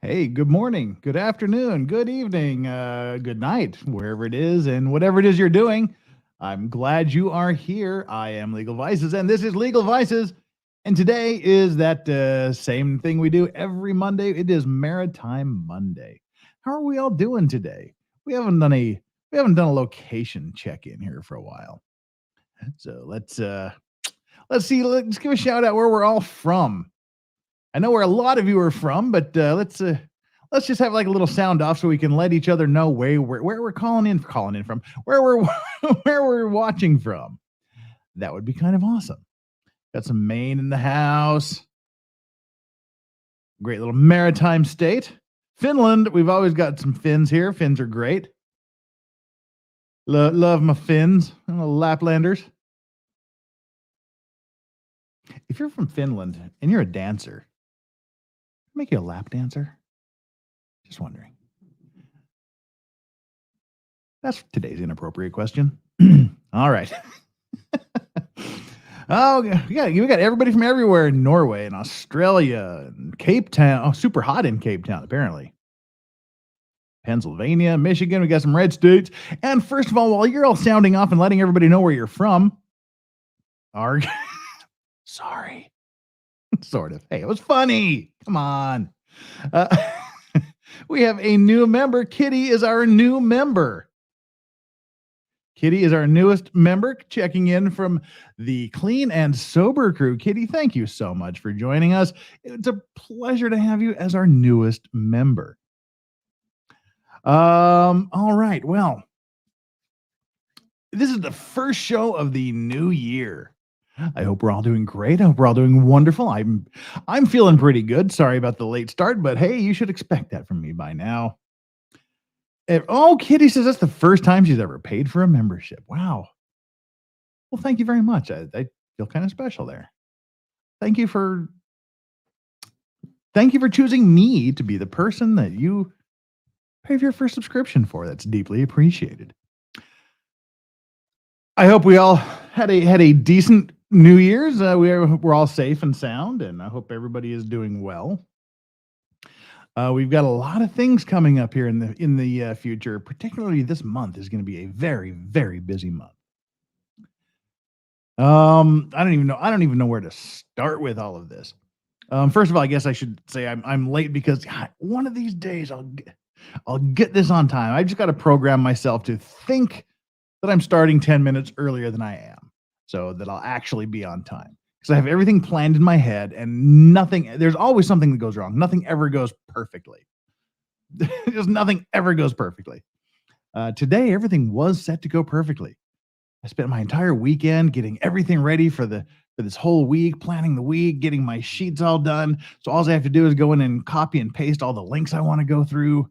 Hey, good morning, good afternoon, good evening, good night, wherever it is, and whatever it is you're doing. I'm glad you are here. I am Legal Vices, and this is Legal Vices. And today is that same thing we do every Monday. It is Maritime Monday. How are we all doing today? We haven't done a we haven't done a location check in here for a while. So let's see. Let's give a shout out where we're all from. I know where a lot of you are from, but let's just have like a little sound off so we can let each other know where we're calling in from, where we're where we're watching from. That would be kind of awesome. Got some Maine in the house. Great little maritime state. Finland, we've always got some Finns here. Finns are great. Love my Finns, Laplanders. If you're from Finland and you're a dancer, make you a lap dancer. Just wondering. That's today's inappropriate question. All right. Oh, we got everybody from everywhere in Norway and Australia and Cape Town. Oh, super hot in Cape Town, apparently. Pennsylvania, Michigan, we got some red states. And first of all, while you're all sounding off and letting everybody know where you're from, our sorry, sort of. Hey, it was funny. Come on. Uh, we have a new member. Kitty is our new member. Kitty is our newest member, checking in from the Clean and Sober crew. Kitty, thank you so much for joining us. It's a pleasure to have you as our newest member. All right. Well, this is the first show of the new year. I hope we're all doing great. I hope we're all doing wonderful. I'm feeling pretty good. Sorry about the late start, but hey, you should expect that from me by now. Kitty says that's the first time she's ever paid for a membership. Wow. Well, thank you very much. I feel kind of special there. Thank you for choosing me to be the person that you pay for your first subscription for. That's deeply appreciated. I hope we all had a decent New Year's. We're all safe and sound, and I hope everybody is doing well. We've got a lot of things coming up here in the future. Particularly this month is going to be a very, very busy month. I don't even know where to start with all of this. First of all, I guess I should say I'm late because one of these days I'll get this on time. I just got to program myself to think that I'm starting 10 minutes earlier than I am, so that I'll actually be on time. Because I have everything planned in my head, and there's always something that goes wrong. Nothing ever goes perfectly. Just nothing ever goes perfectly. Today, everything was set to go perfectly. I spent my entire weekend getting everything ready for this whole week, planning the week, getting my sheets all done. So all I have to do is go in and copy and paste all the links I want to go through,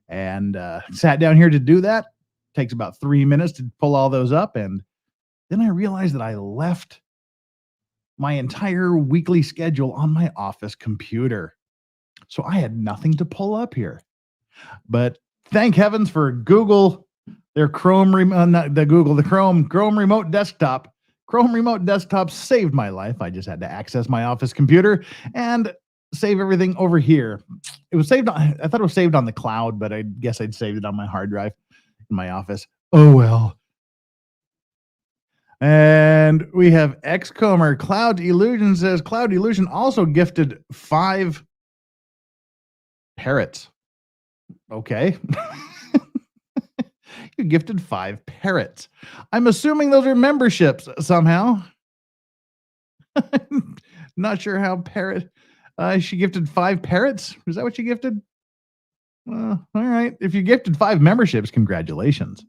and sat down here to do that. Takes about 3 minutes to pull all those up, and then I realized that I left my entire weekly schedule on my office computer. So I had nothing to pull up here. But thank heavens for Google, their Chrome, the Chrome remote desktop. Chrome remote desktop saved my life. I just had to access my office computer and save everything over here. It was saved I thought it was saved on the cloud, but I guess I'd saved it on my hard drive in my office. Oh well. And we have Xcomer. Cloud Illusion says Cloud Illusion also gifted 5 parrots. Okay. You gifted 5 parrots. I'm assuming those are memberships somehow. Not sure how she gifted 5 parrots. Is that what you gifted? All right. If you gifted 5 memberships, congratulations.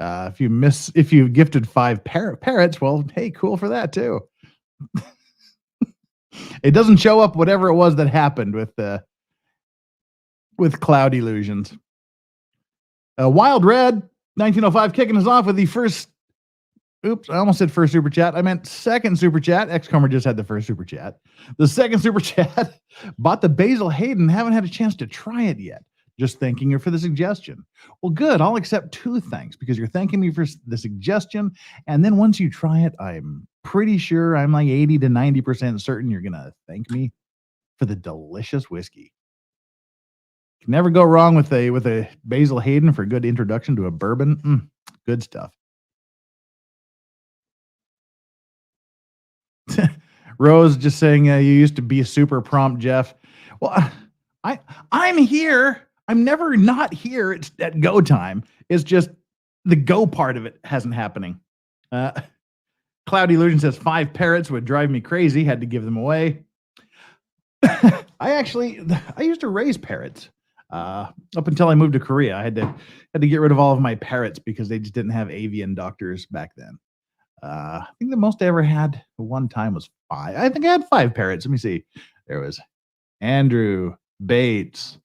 If you gifted 5 parrots, well, hey, cool for that too. It doesn't show up whatever it was that happened with Cloud Illusions. Wild Red 1905 kicking us off with the first. Oops, I almost said first super chat. I meant second super chat. Xcomer just had the first super chat. The second super chat bought the Basil Hayden. Haven't had a chance to try it yet. Just thanking you for the suggestion. Well, good. I'll accept 2 thanks because you're thanking me for the suggestion. And then once you try it, I'm pretty sure, I'm like 80 to 90% certain you're going to thank me for the delicious whiskey. Can never go wrong with a Basil Hayden for a good introduction to a bourbon. Good stuff. Rose just saying, you used to be super prompt, Jeff. Well, I I'm here. I'm never not here. It's at go time. It's just the go part of it hasn't happening. Uh, Cloud Illusion says 5 parrots would drive me crazy. Had to give them away. I used to raise parrots up until I moved to Korea. I had to get rid of all of my parrots because they just didn't have avian doctors back then. I think the most I ever had at one time was 5. I think I had 5 parrots. Let me see. There was Andrew Bates.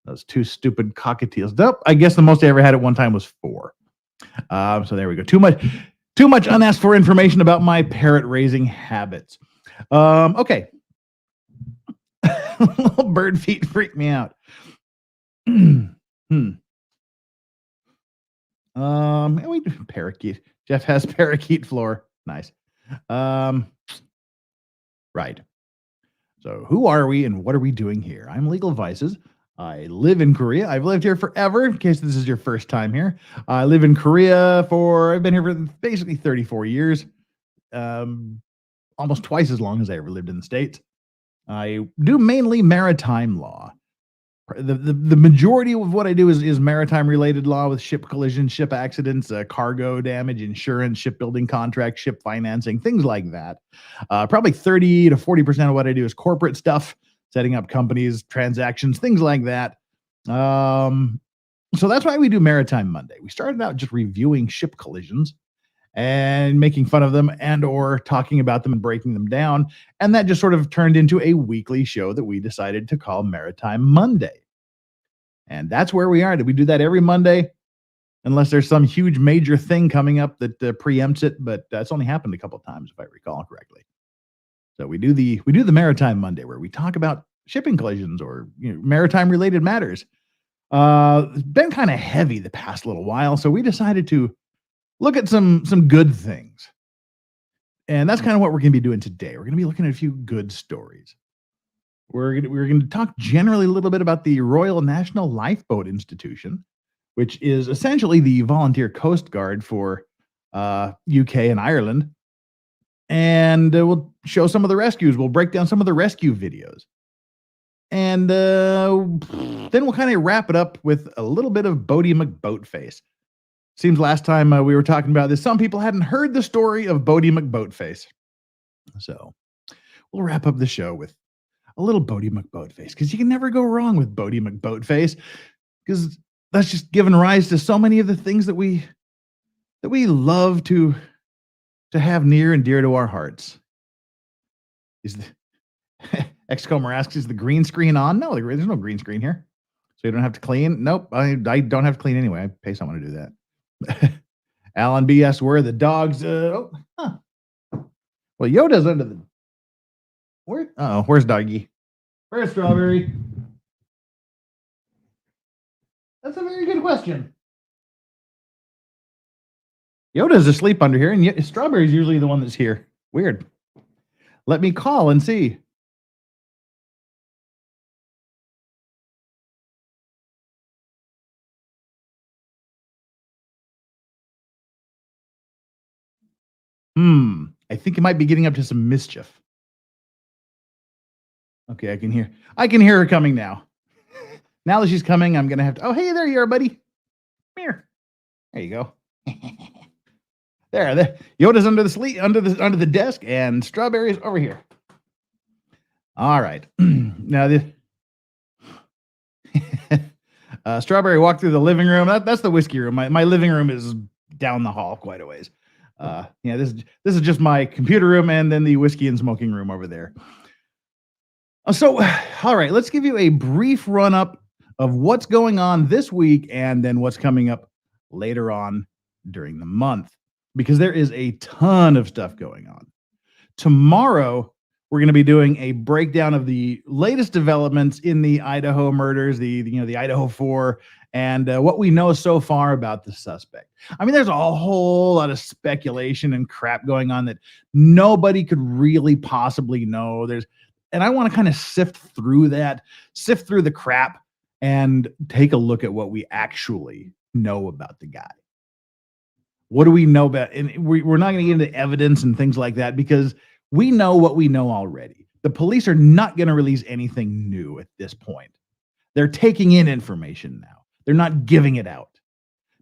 Those 2 stupid cockatiels. Nope. I guess the most I ever had at one time was 4. So there we go. Too much unasked for information about my parrot raising habits. Okay. Little bird feet freak me out. We do parakeet. Jeff has parakeet floor. Nice. Right. So who are we and what are we doing here? I'm Legal Vices. I live in Korea. I've lived here forever, in case this is your first time here. I live in Korea I've been here for basically 34 years. Almost twice as long as I ever lived in the States. I do mainly maritime law. The majority of what I do is maritime related law with ship collision, ship accidents, cargo damage, insurance, shipbuilding contracts, ship financing, things like that. Probably 30 to 40% of what I do is corporate stuff, setting up companies, transactions, things like that. So that's why we do Maritime Monday. We started out just reviewing ship collisions and making fun of them and or talking about them and breaking them down. And that just sort of turned into a weekly show that we decided to call Maritime Monday. And that's where we are. We do that every Monday, unless there's some huge major thing coming up that preempts it. But that's only happened a couple of times, if I recall correctly. So we do the Maritime Monday, where we talk about shipping collisions or maritime related matters. It's been kind of heavy the past little while, so we decided to look at some good things. And that's kind of what we're going to be doing today. We're going to be looking at a few good stories. We're going to talk generally a little bit about the Royal National Lifeboat Institution, which is essentially the volunteer Coast Guard for UK and Ireland. And we'll show some of the rescues. We'll break down some of the rescue videos. And then we'll kind of wrap it up with a little bit of Bodie McBoatface. Seems last time we were talking about this, some people hadn't heard the story of Bodie McBoatface. So we'll wrap up the show with a little Bodie McBoatface, because you can never go wrong with Bodie McBoatface, because that's just given rise to so many of the things that we love to have near and dear to our hearts. Is the Xcomer asks, is the green screen on? No, there's no green screen here. So you don't have to clean. Nope, I don't have to clean anyway. I pay someone to do that. Alan B asks, where are the dogs? Well, Yoda's under the... Where's Doggy? Where's Strawberry? That's a very good question. Yoda's asleep under here, and Strawberry's usually the one that's here. Weird. Let me call and see. I think it might be getting up to some mischief. Okay, I can hear her coming now. Now that she's coming, I'm gonna have to. Oh, hey, there you are, buddy. Come here. There you go. There. Yoda's under the desk, and Strawberry's over here. All right. Now this Strawberry walked through the living room. That's the whiskey room. My living room is down the hall quite a ways. This is just my computer room, and then the whiskey and smoking room over there. So, all right, let's give you a brief run-up of what's going on this week and then what's coming up later on during the month, because there is a ton of stuff going on. Tomorrow, we're going to be doing a breakdown of the latest developments in the Idaho murders, the Idaho 4, and what we know so far about the suspect. I mean, there's a whole lot of speculation and crap going on that nobody could really possibly know. And I want to kind of sift through the crap and take a look at what we actually know about the guy. What do we know about? And we're not going to get into evidence and things like that because we know what we know already. The police are not going to release anything new at this point. They're taking in information now. They're not giving it out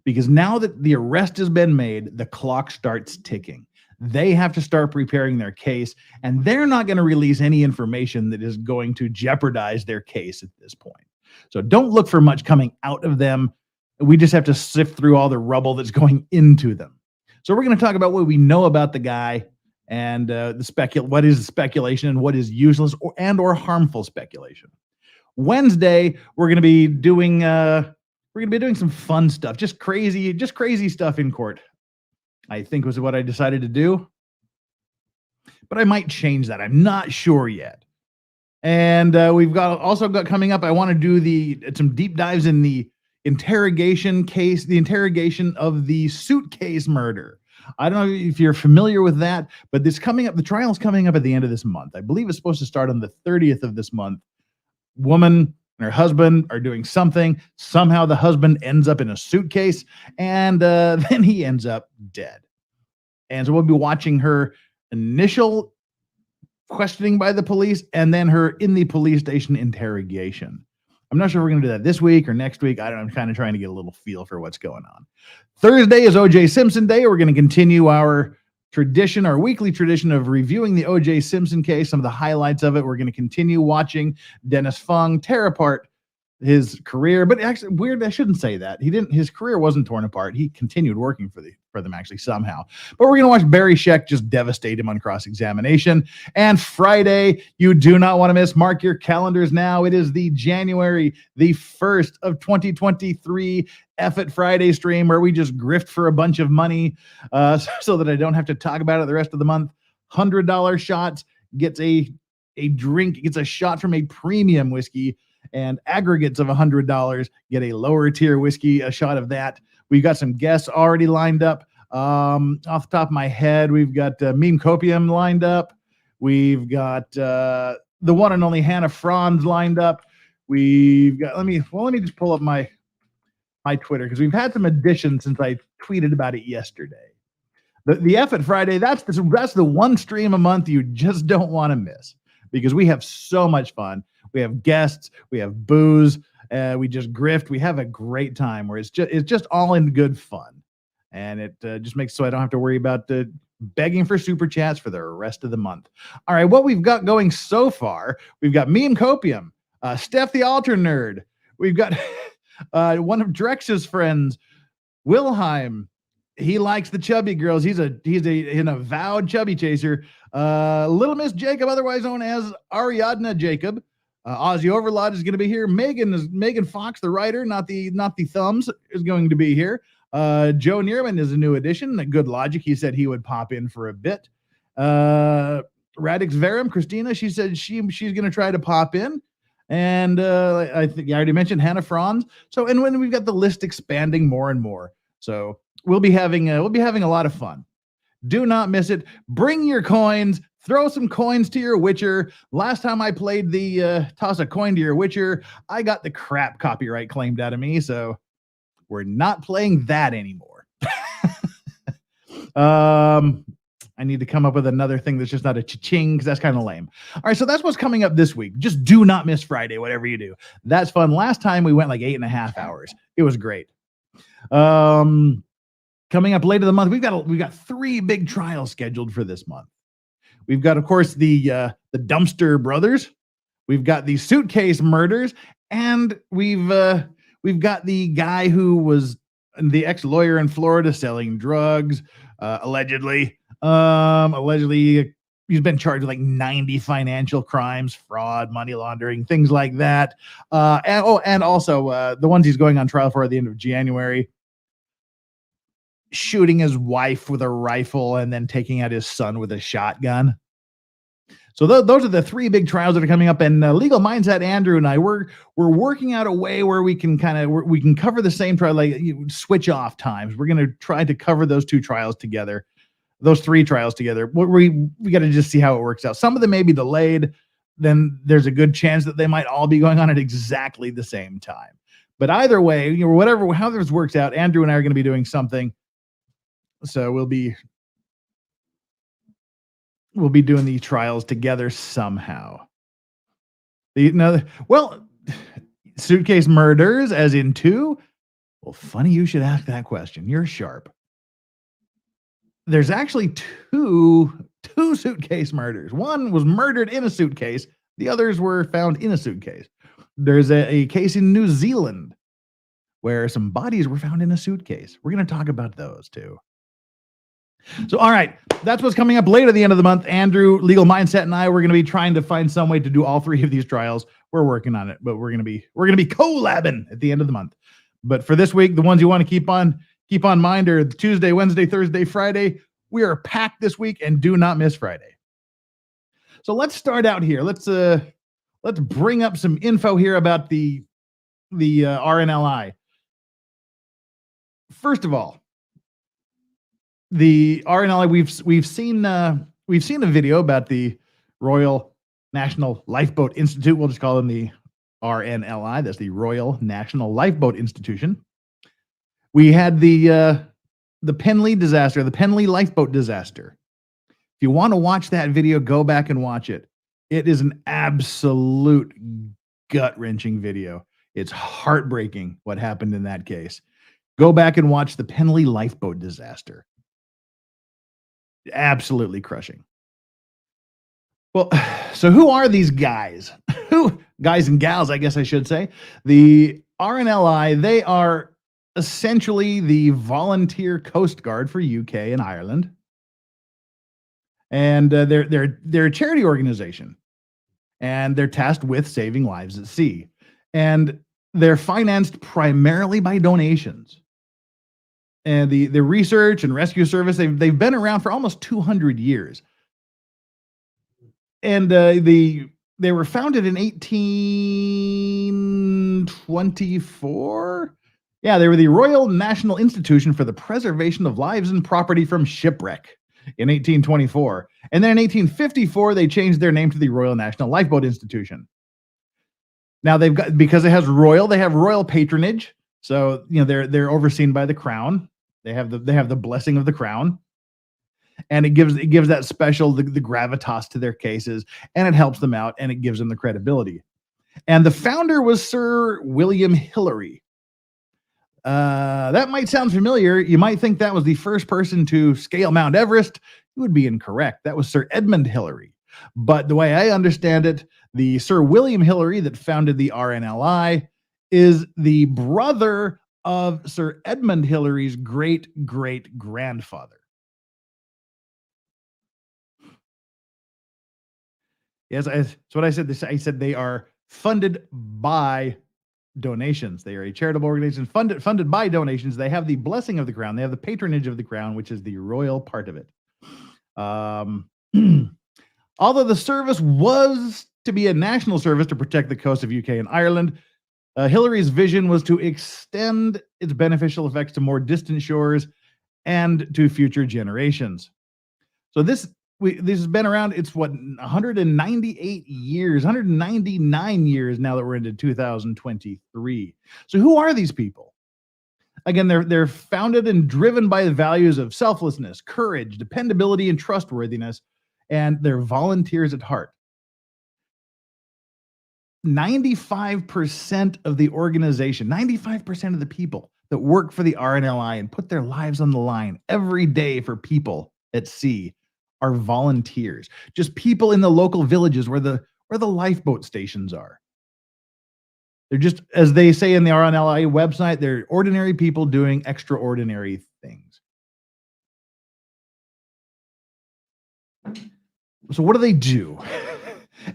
because now that the arrest has been made, the clock starts ticking. They have to start preparing their case, and they're not going to release any information that is going to jeopardize their case at this point. So don't look for much coming out of them. We just have to sift through all the rubble that's going into them. So we're going to talk about what we know about the guy and what is speculation and what is useless or harmful speculation. Wednesday, we're going to be doing some fun stuff, just crazy stuff in court. I think was what I decided to do, but I might change that. I'm not sure yet. And we've also got coming up. I want to do some deep dives in the interrogation case, the interrogation of the suitcase murder. I don't know if you're familiar with that, but this coming up. The trial's coming up at the end of this month. I believe it's supposed to start on the 30th of this month. Woman and her husband are doing something. Somehow the husband ends up in a suitcase, and then he ends up dead. And so we'll be watching her initial questioning by the police and then her in the police station interrogation. I'm not sure if we're going to do that this week or next week. I don't know. I'm kind of trying to get a little feel for what's going on. Thursday is O.J. Simpson Day. We're going to continue our weekly tradition of reviewing the O.J. Simpson case, some of the highlights of it. We're going to continue watching Dennis Fung tear apart his career, but actually weird. I shouldn't say that. His career wasn't torn apart. He continued working for them actually somehow, but we're going to watch Barry Scheck just devastate him on cross-examination. And Friday, you do not want to miss. Mark your calendars now. It is the January the 1st of 2023 F It Friday stream where we just grift for a bunch of money so that I don't have to talk about it the rest of the month. $100 shots gets a drink, gets a shot from a premium whiskey, and aggregates of $100 get a lower tier whiskey, a shot of that. We've got some guests already lined up. Off the top of my head, we've got Meme Copium lined up. We've got the one and only Hannah Franz lined up. We've got, let me just pull up my Twitter because we've had some additions since I tweeted about it yesterday. The F It Friday, that's the one stream a month you just don't want to miss because we have so much fun. We have guests, we have booze, we just grift. We have a great time where it's just all in good fun, and it just makes so I don't have to worry about begging for super chats for the rest of the month. All right, what we've got going so far, we've got Meme Copium, Steph the Alter Nerd, we've got one of Drex's friends, Wilhelm. He likes the chubby girls. He's an avowed chubby chaser. Little Miss Jacob, otherwise known as Ariadna Jacob. Ozzy Overlord is going to be here. Megan Fox, the writer, not the thumbs, is going to be here. Joe Neerman is a new addition. Good Logic. He said he would pop in for a bit. Radix Verum, Christina, she said she's going to try to pop in. And I think I already mentioned Hannah Franz. So, and when we've got the list expanding more and more. So we'll be having a lot of fun. Do not miss it. Bring your coins. Throw some coins to your Witcher. Last time I played the toss a coin to your Witcher, I got the crap copyright claimed out of me, so we're not playing that anymore. I need to come up with another thing that's just not a cha-ching because that's kind of lame. All right, so that's what's coming up this week. Just do not miss Friday, whatever you do. That's fun. Last time we went like 8.5 hours. It was great. Coming up later in the month, we've got 3 big trials scheduled for this month. We've got, of course, the Dumpster Brothers. We've got the Suitcase Murders, and we've got the guy who was the ex-lawyer in Florida selling drugs, allegedly. Allegedly, he's been charged with like 90 financial crimes, fraud, money laundering, things like that. And also the ones he's going on trial for at the end of January. Shooting his wife with a rifle and then taking out his son with a shotgun. So those are the 3 big trials that are coming up. And Legal Mindset Andrew and I, we're working out a way where we can cover the same trial, like switch off times. We're going to try to cover those 2 trials together, those 3 trials together. We got to just see how it works out. Some of them may be delayed. then there's a good chance that they might all be going on at exactly the same time. But either way, whatever, how this works out, Andrew and I are going to be doing something. So we'll be doing the trials together somehow. Well, suitcase murders, as in two. Well, funny you should ask that question. You're sharp. There's actually two suitcase murders. One was murdered in a suitcase. The others were found in a suitcase. There's a case in New Zealand where some bodies were found in a suitcase. We're going to talk about those too. So, all right, that's what's coming up late at the end of the month. Andrew, Legal Mindset, and I, we're going to be trying to find some way to do all three of these trials. We're working on it, but we're going to be collabing at the end of the month. But for this week, the ones you want to keep on mind are Tuesday, Wednesday, Thursday, Friday. We are packed this week, and do not miss Friday. So let's start out here. Let's bring up some info here about the RNLI. First of all, the RNLI, we've seen a video about the Royal National Lifeboat Institute. We'll just call them the RNLI. That's the Royal National Lifeboat Institution. We had the Penly disaster, the Penly lifeboat disaster. If you want to watch that video, go back and watch it. It is an absolute gut-wrenching video. It's heartbreaking what happened in that case. Go back and watch the Penly lifeboat disaster. Absolutely crushing. Well, so who are these guys? Guys and gals, I guess I should say. The RNLI, they are essentially the volunteer Coast Guard for UK and Ireland. And they're a charity organization. And they're tasked with saving lives at sea. And they're financed primarily by donations. And the research and rescue service, they've been around for almost 200 years. And they were founded in 1824. Yeah, they were the Royal National Institution for the Preservation of Lives and Property from Shipwreck in 1824. And then in 1854, they changed their name to the Royal National Lifeboat Institution. Now because they have royal patronage. So, they're overseen by the crown. They have the blessing of the crown. And it gives that special, the gravitas to their cases, and it helps them out, and it gives them the credibility. And the founder was Sir William Hillary. That might sound familiar. You might think that was the first person to scale Mount Everest. You would be incorrect. That was Sir Edmund Hillary. But the way I understand it, the Sir William Hillary that founded the RNLI is the brother of Sir Edmund Hillary's great-great-grandfather. Yes, that's what I said. I said they are funded by donations. They are a charitable organization funded by donations. They have the blessing of the crown. They have the patronage of the crown, which is the royal part of it. Although the service was to be a national service to protect the coast of UK and Ireland, Hillary's vision was to extend its beneficial effects to more distant shores and to future generations. So this has been around, it's 198 years, 199 years now that we're into 2023. So who are these people? Again, they're founded and driven by the values of selflessness, courage, dependability, and trustworthiness, and they're volunteers at heart. 95% of the organization, 95% of the people that work for the RNLI and put their lives on the line every day for people at sea are volunteers. Just people in the local villages where the lifeboat stations are. They're just, as they say in the RNLI website, they're ordinary people doing extraordinary things. So what do they do?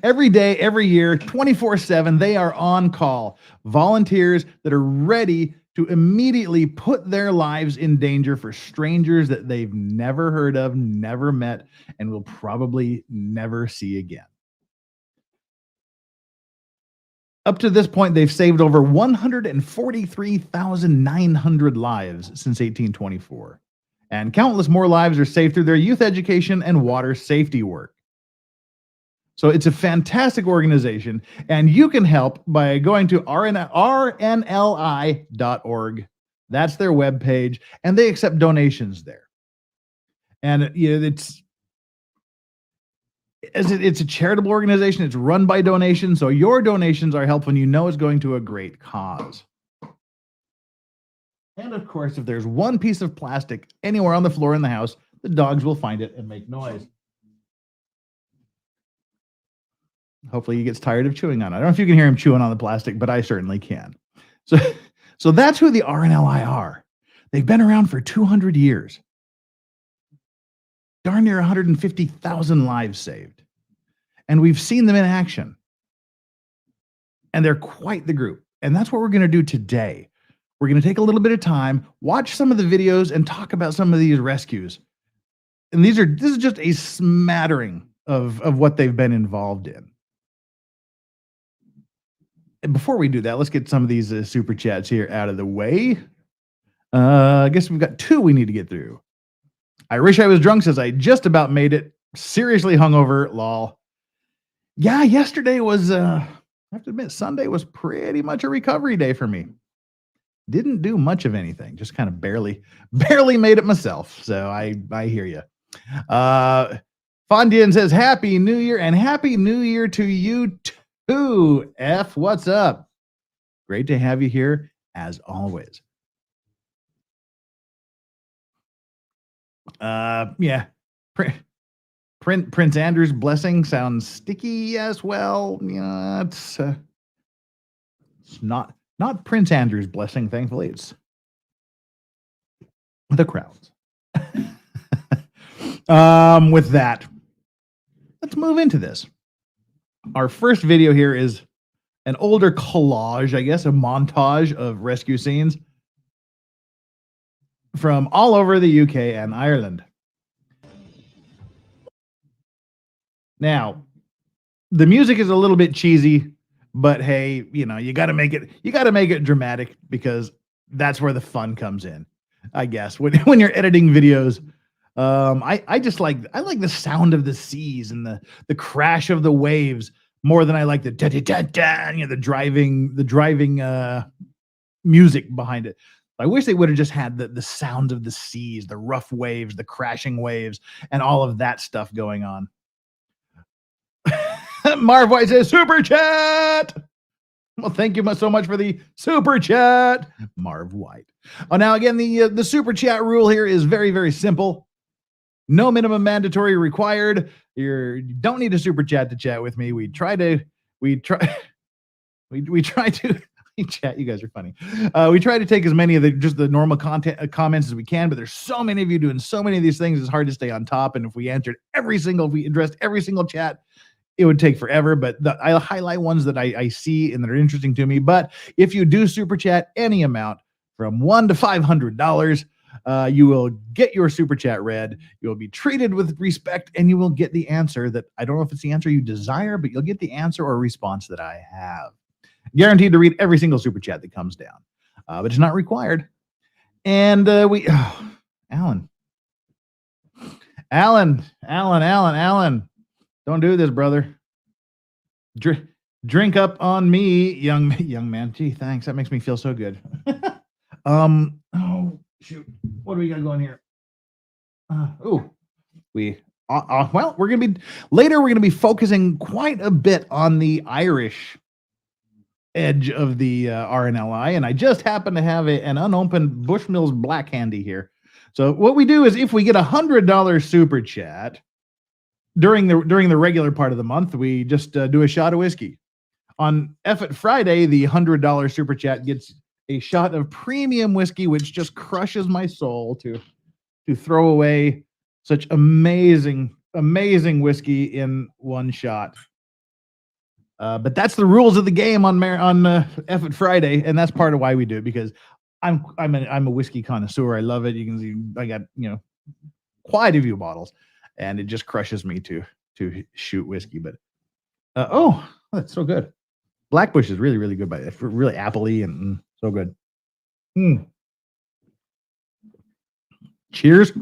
Every day, every year, 24/7, they are on call. Volunteers that are ready to immediately put their lives in danger for strangers that they've never heard of, never met, and will probably never see again. Up to this point, they've saved over 143,900 lives since 1824. And countless more lives are saved through their youth education and water safety work. So it's a fantastic organization, and you can help by going to rnli.org. That's their webpage, and they accept donations there. And it's a charitable organization. It's run by donations, so your donations are helpful, and you know it's going to a great cause. And of course, if there's one piece of plastic anywhere on the floor in the house, the dogs will find it and make noise. Hopefully he gets tired of chewing on it. I don't know if you can hear him chewing on the plastic, but I certainly can. So that's who the RNLI are. They've been around for 200 years. Darn near 150,000 lives saved. And we've seen them in action. And they're quite the group. And that's what we're going to do today. We're going to take a little bit of time, watch some of the videos, and talk about some of these rescues. And this is just a smattering of what they've been involved in. And before we do that, let's get some of these super chats here out of the way. I guess we've got two we need to get through. I wish I was drunk, says I just about made it. Seriously hungover, lol. Yeah, yesterday was, I have to admit, Sunday was pretty much a recovery day for me. Didn't do much of anything, just kind of barely made it myself. So I hear you. Fondian says, Happy New Year, and Happy New Year to you too, F. What's up? Great to have you here, as always. Yeah. Prince Andrew's blessing sounds sticky as well. Yeah, it's not Prince Andrew's blessing, thankfully. It's the crowds. With that, let's move into this. Our first video here is an older collage, I guess, a montage of rescue scenes from all over the UK and Ireland. Now, the music is a little bit cheesy, but hey, you got to make it dramatic, because that's where the fun comes in, I guess. When you're editing videos, I like the sound of the seas and the crash of the waves more than I like the the driving music behind it. I wish they would have just had the sound of the seas, the rough waves, the crashing waves, and all of that stuff going on. Marv White says, Super Chat! Well, thank you so much for the Super Chat, Marv White. Oh, now again, the Super Chat rule here is very, very simple. No minimum mandatory required. You don't need a Super Chat to chat with me. We try to chat. You guys are funny. We try to take as many of the normal content comments as we can, but there's so many of you doing so many of these things. It's hard to stay on top. And if we addressed every single chat, it would take forever. But I'll highlight ones that I see and that are interesting to me. But if you do super chat any amount from $1 to $500, you will get your super chat read. You'll be treated with respect, and you will get the answer that, I don't know if it's the answer you desire, but you'll get the answer or response that I have. Guaranteed to read every single super chat that comes down, but it's not required. And Alan, don't do this, brother. Drink up on me, young man. Gee, thanks. That makes me feel so good. Oh shoot, what do we got going here? Well, we're gonna be focusing quite a bit on the Irish edge of the RNLI, and I just happen to have an unopened Bushmills Black handy here. So what we do is, if we get $100 super chat during the regular part of the month, we just do a shot of whiskey. On Effort Friday, the $100 super chat gets a shot of premium whiskey, which just crushes my soul to throw away such amazing whiskey in one shot. But that's the rules of the game on Effort Friday, and that's part of why we do it, because I'm a whiskey connoisseur. I love it. You can see I got quite a few bottles, and it just crushes me to shoot whiskey. But that's so good. Blackbush is really, really good, but it's really appley and so good. Cheers,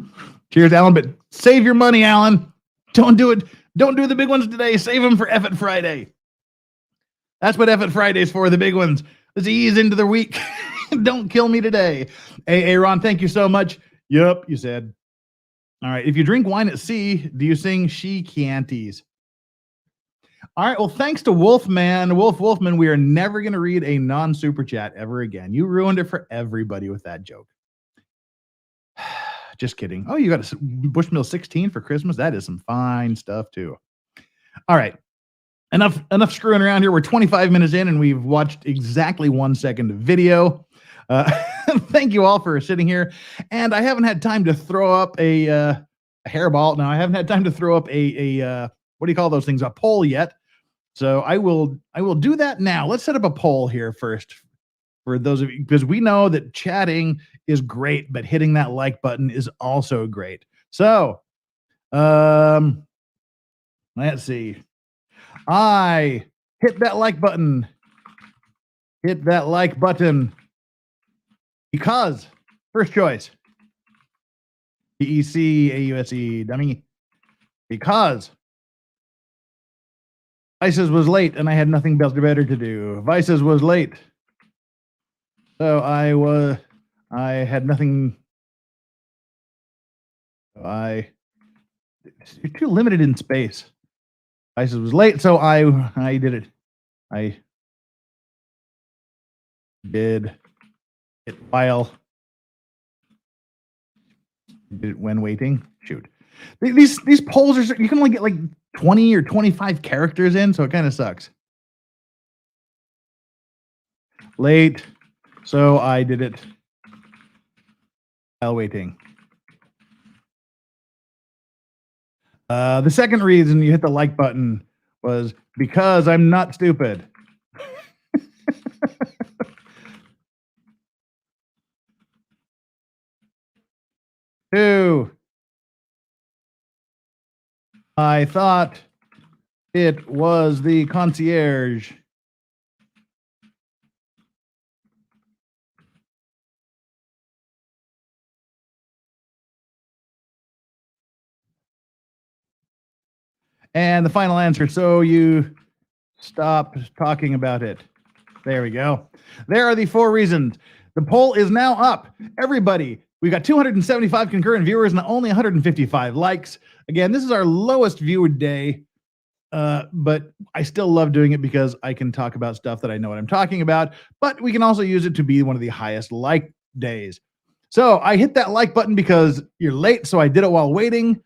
Alan. But save your money, Alan. Don't do it. Don't do the big ones today. Save them for Effort Friday. That's what Effort Friday's for, the big ones. Let's ease into the week. Don't kill me today. Hey, Ron, thank you so much. Yep, you said. All right. If you drink wine at sea, do you sing she canties? All right. Well, thanks to Wolfman, we are never going to read a non-super chat ever again. You ruined it for everybody with that joke. Just kidding. Oh, you got a Bushmill 16 for Christmas? That is some fine stuff, too. All right. Enough screwing around here. We're 25 minutes in, and we've watched exactly 1 second of video. Thank you all for sitting here. And I haven't had time to throw up a hairball. No, I haven't had time to throw up a what do you call those things? A poll yet. So I will do that now. Let's set up a poll here first for those of you, because we know that chatting is great, but hitting that like button is also great. So, let's see. I hit that like button. Hit that like button because first choice. PECAUSE, dummy. Because Vices was late and I had nothing better to do. Vices was late. So I had nothing. You're too limited in space. Vices was late, so I did it. I did it while did it when waiting. Shoot. These polls are, you can only get like 20 or 25 characters in, so it kind of sucks. Late, so I did it while waiting. The second reason you hit the like button was because I'm not stupid. 2, I thought it was the concierge. And the final answer, so you stop talking about it. There we go. There are the 4 reasons. The poll is now up. Everybody, we've got 275 concurrent viewers and only 155 likes. Again, this is our lowest viewed day, but I still love doing it because I can talk about stuff that I know what I'm talking about, but we can also use it to be one of the highest like days. So I hit that like button because you're late, so I did it while waiting.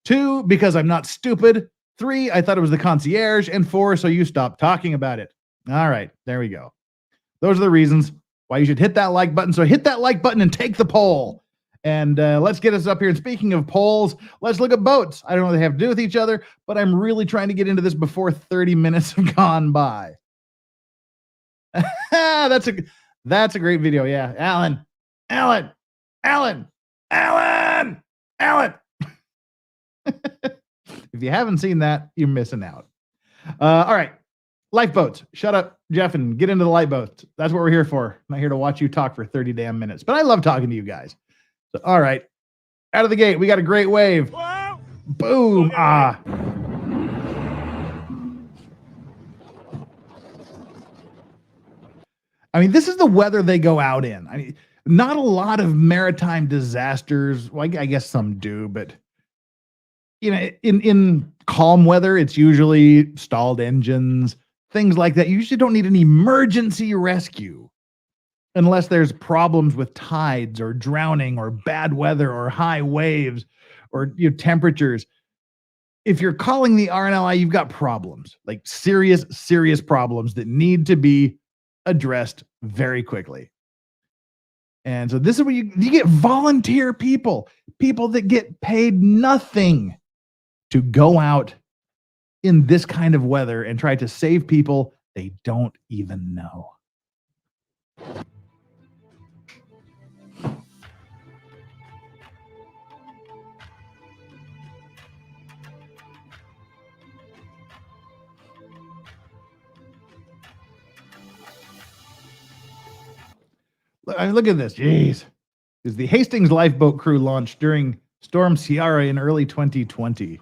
2, because I'm not stupid. 3, I thought it was the concierge. And 4, so you stop talking about it. All right, there we go. Those are the reasons why you should hit that like button. So hit that like button and take the poll. And let's get us up here. And speaking of polls, let's look at boats. I don't know what they have to do with each other, but I'm really trying to get into this before 30 minutes have gone by. That's a great video. Yeah, Alan. If you haven't seen that, you're missing out. All right. Lifeboats. Shut up, Jeff, and get into the lifeboats. That's what we're here for. I'm not here to watch you talk for 30 damn minutes, but I love talking to you guys. So, all right. Out of the gate, we got a great wave. Whoa. Boom. Ah. I mean, this is the weather they go out in. I mean, not a lot of maritime disasters. Well, I guess some do, but you know, in calm weather, it's usually stalled engines, things like that. You usually don't need an emergency rescue unless there's problems with tides or drowning or bad weather or high waves or temperatures. If you're calling the RNLI, you've got problems, like serious problems that need to be addressed very quickly. And so this is where you get volunteer people that get paid nothing to go out in this kind of weather and try to save people they don't even know. Look at this. Jeez. Is the Hastings lifeboat crew launched during Storm Ciara in early 2020.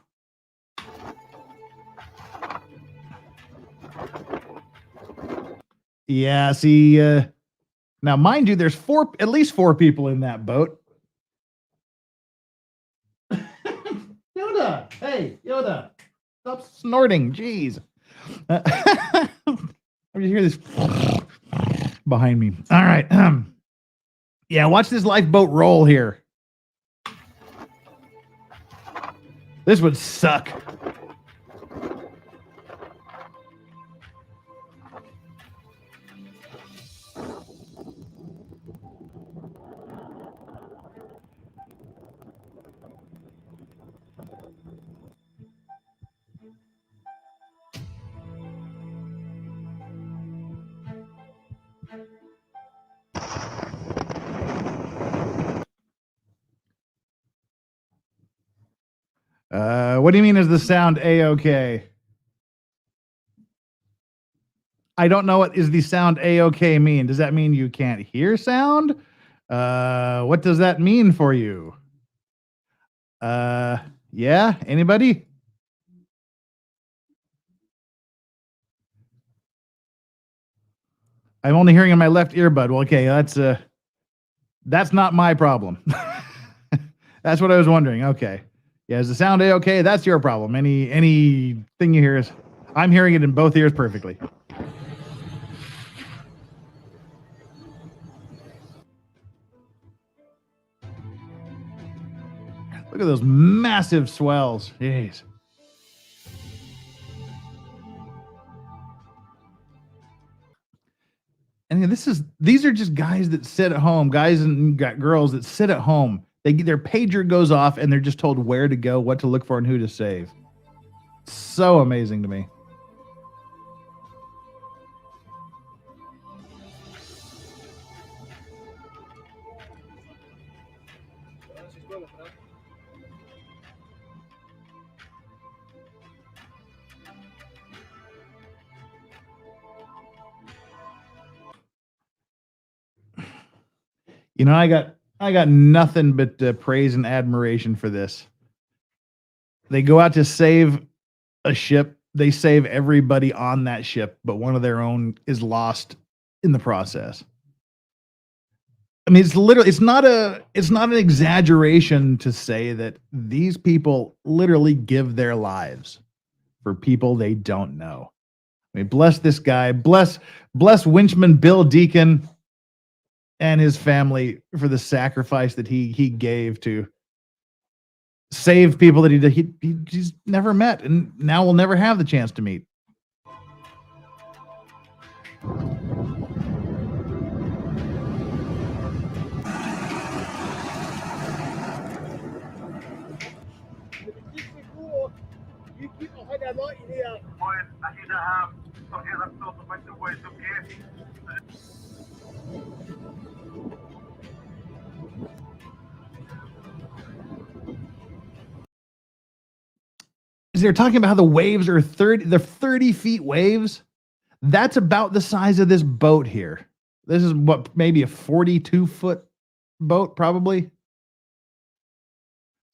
Yeah, see, now mind you, there's at least four people in that boat. Yoda, hey, Yoda, stop snorting, jeez. I just hear this behind me. All right, yeah, watch this lifeboat roll here. This would suck. What do you mean is the sound A-okay? I don't know what is the sound A-okay mean. Does that mean you can't hear sound? What does that mean for you? Yeah, anybody? I'm only hearing in my left earbud. Well, okay, that's not my problem. That's what I was wondering. Okay. Yeah, is the sound A-okay? That's your problem. Anything you hear is I'm hearing it in both ears perfectly. Look at those massive swells. Jeez. And these are just guys that sit at home, guys and girls that sit at home. Their pager goes off and they're just told where to go, what to look for, and who to save. So amazing to me. You know, I got nothing but praise and admiration for this. They go out to save a ship. They save everybody on that ship, but one of their own is lost in the process. I mean, it's not an exaggeration to say that these people literally give their lives for people they don't know. I mean, bless this guy, bless Winchman Bill Deacon and his family for the sacrifice that he gave to save people that he's never met and now will never have the chance to meet. They're talking about how the waves are 30 feet waves. That's about the size of this boat here. This is what, maybe a 42-foot boat, probably.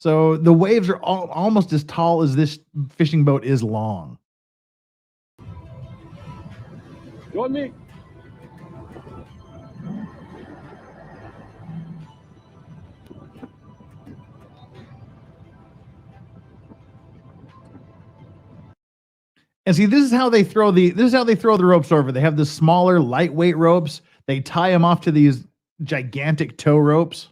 So the waves are almost as tall as this fishing boat is long. Join me. And see, this is how they throw the ropes over. They have the smaller, lightweight ropes. They tie them off to these gigantic tow ropes.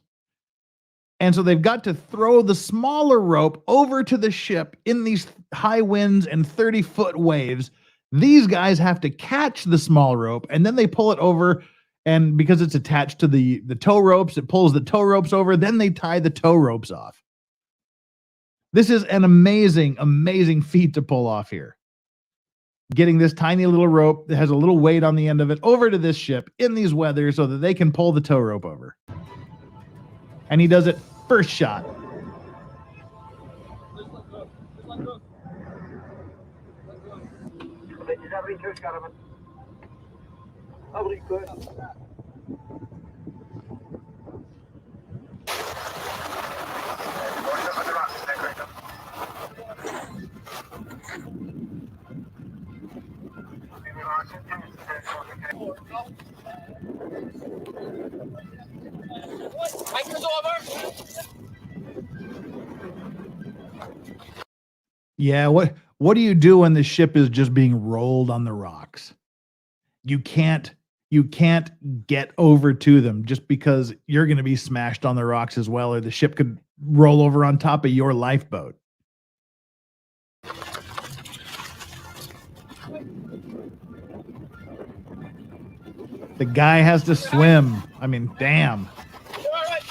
And so they've got to throw the smaller rope over to the ship in these high winds and 30-foot waves. These guys have to catch the small rope, and then they pull it over. And because it's attached to the tow ropes, it pulls the tow ropes over. Then they tie the tow ropes off. This is an amazing, amazing feat to pull off here. Getting this tiny little rope that has a little weight on the end of it over to this ship in these weather so that they can pull the tow rope over. And he does it first shot. Yeah, what do you do when the ship is just being rolled on the rocks? You can't you can't get over to them just because you're gonna be smashed on the rocks as well, or the ship could roll over on top of your lifeboat. The guy has to swim. I mean, damn. You all right?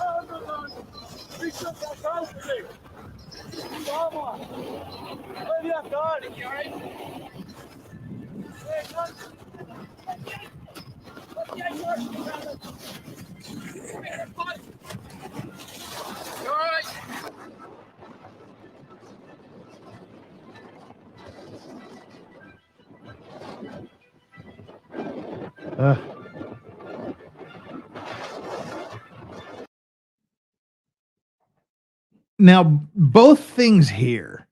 Oh, no, no. Reach up that car for me. Come on. Where you have gone? You all right? Hey, son. You all right? Ugh. Now, both things here.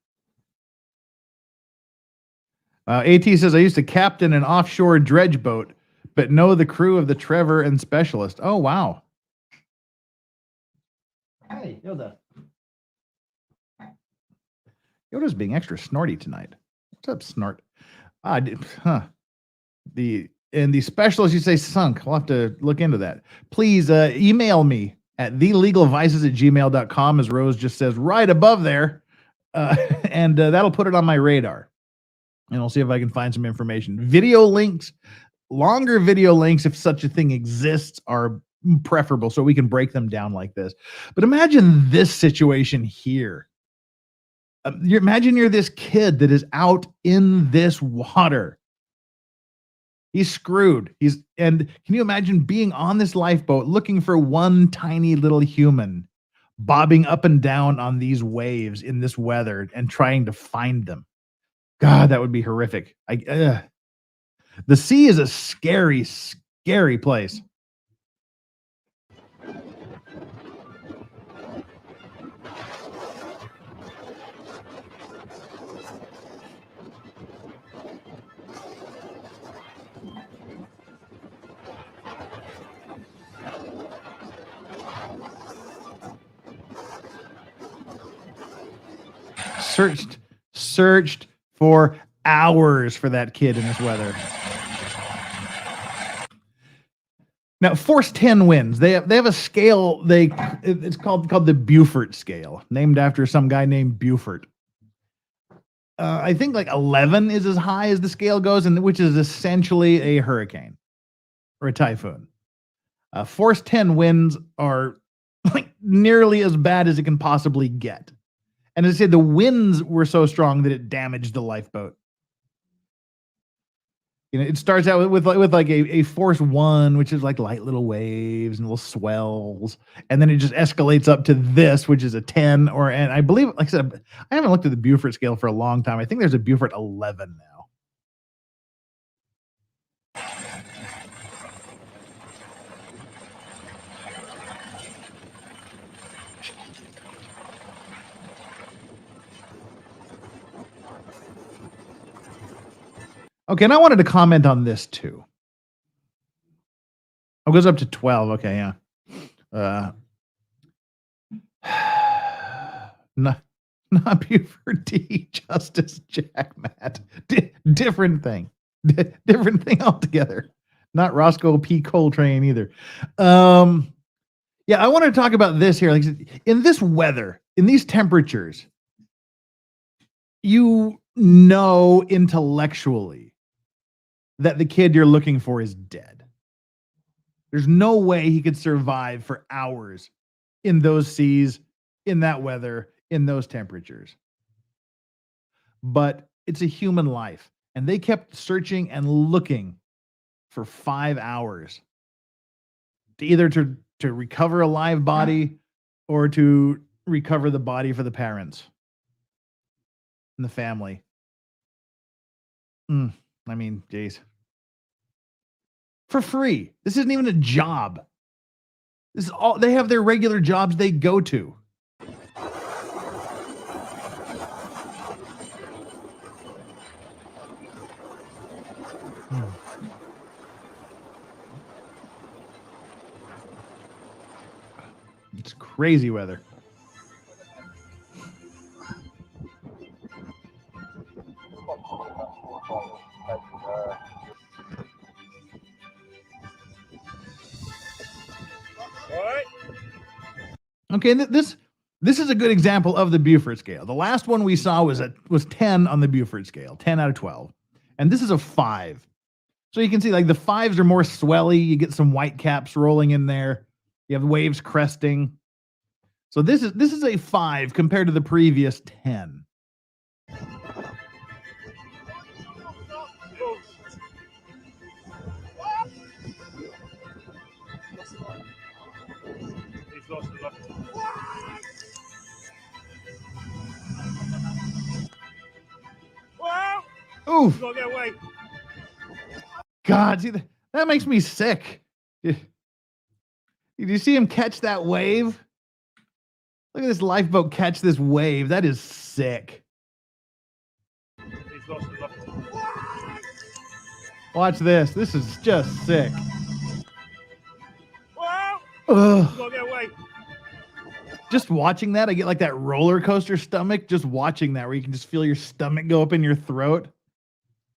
AT says, I used to captain an offshore dredge boat, but know the crew of the Trevor and Specialist. Oh, wow. Hey, Yoda. Yoda's being extra snorty tonight. What's up, Snort? The Specialist, you say sunk. We'll have to look into that. Please email me at thelegalvices@gmail.com, as Rose just says right above there. And that'll put it on my radar. And I'll see if I can find some information. Video links, longer video links, if such a thing exists, are preferable so we can break them down like this. But imagine this situation here. Imagine you're this kid that is out in this water. He's screwed. And can you imagine being on this lifeboat looking for one tiny little human bobbing up and down on these waves in this weather and trying to find them? God, that would be horrific. The sea is a scary, scary place. Searched for hours for that kid in this weather. Now, Force 10 winds. They have a scale. It's called the Beaufort scale, named after some guy named Beaufort. I think like 11 is as high as the scale goes, and which is essentially a hurricane or a typhoon. Force 10 winds are like nearly as bad as it can possibly get. And as I said, the winds were so strong that it damaged the lifeboat. You know, it starts out with like a force 1, which is like light little waves and little swells, and then it just escalates up to this, which is a 10, and I believe, like I said, I haven't looked at the Beaufort scale for a long time. I think there's a Beaufort 11 now. Okay, and I wanted to comment on this too. Oh, it goes up to 12. Okay, yeah. Not Buford D. Justice Jack Matt. Different thing. Different thing altogether. Not Roscoe P. Coltrane either. Yeah, I want to talk about this here. Like, in this weather, in these temperatures, you know intellectually that the kid you're looking for is dead. There's no way he could survive for hours in those seas, in that weather, in those temperatures. But it's a human life, and they kept searching and looking for 5 hours to either to recover a live body or to recover the body for the parents and the family. I mean, geez. For free. This isn't even a job. This is all they have, their regular jobs they go to. It's crazy weather. Okay, this is a good example of the Beaufort scale. The last one we saw was 10 on the Beaufort scale, 10 out of 12. And this is a 5. So you can see like the 5s are more swelly. You get some white caps rolling in there. You have waves cresting. So this is a 5 compared to the previous 10. Oof. God, see, that makes me sick. Did you see him catch that wave? Look at this lifeboat catch this wave. That is sick. Watch this. This is just sick. Ugh. Just watching that, I get like that roller coaster stomach. Just watching that, where you can just feel your stomach go up in your throat.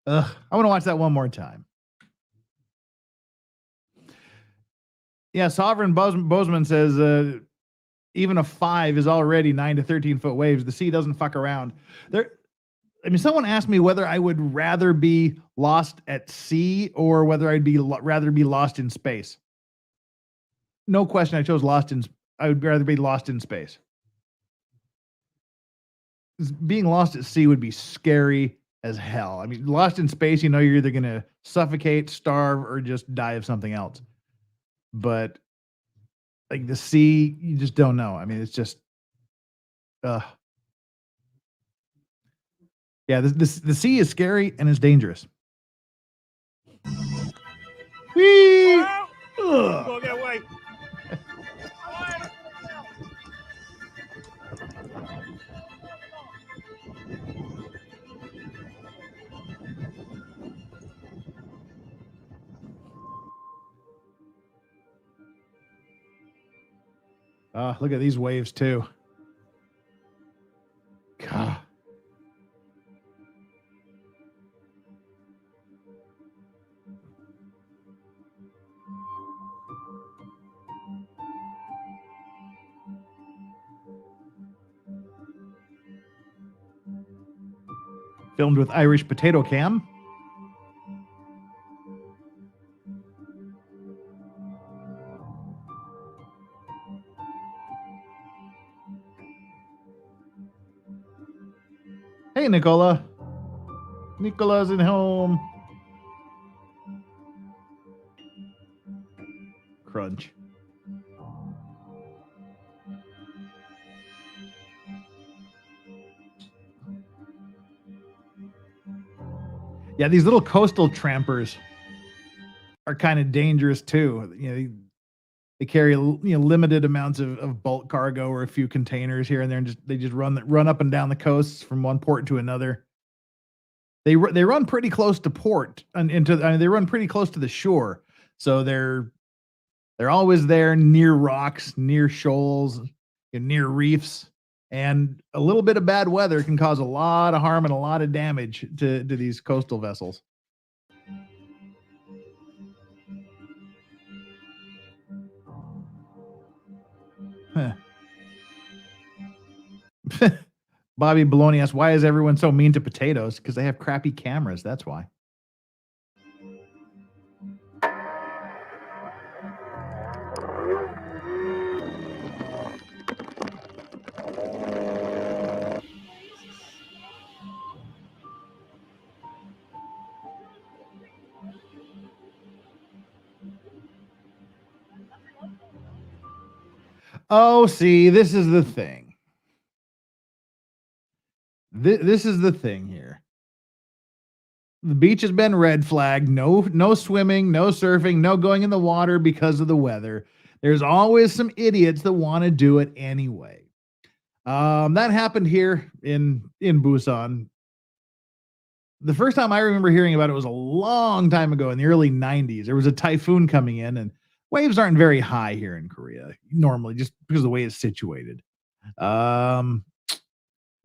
Ugh. I want to watch that one more time. Yeah, Sovereign Bozeman says even a 5 is already 9 to 13 foot waves. The sea doesn't fuck around. Someone asked me whether I would rather be lost at sea or whether I'd rather be lost in space. No question, I would rather be lost in space. Being lost at sea would be scary as hell. I mean, lost in space, you're either going to suffocate, starve, or just die of something else. But like the sea, you just don't know. I mean, it's just, yeah, the sea is scary and it's dangerous. Whee! Ugh. Look at these waves too. God. Filmed with Irish potato cam. Hey, Nicola. Nicola's at home. Crunch. Yeah, these little coastal trampers are kind of dangerous too. They carry limited amounts of bulk cargo or a few containers here and there, and they just run up and down the coasts from one port to another. They run pretty close to port and they run pretty close to the shore, so they're always there near rocks, near shoals, and near reefs. And a little bit of bad weather can cause a lot of harm and a lot of damage to these coastal vessels. Huh. Bobby Baloney asks, why is everyone so mean to potatoes? Because they have crappy cameras. That's why. Oh, see, this is the thing. This is the thing here. The beach has been red flagged. No swimming, no surfing, no going in the water because of the weather. There's always some idiots that want to do it anyway. That happened here in Busan. The first time I remember hearing about it was a long time ago in the early 90s. There was a typhoon coming in, and Waves aren't very high here in Korea normally, just because of the way it's situated. Um,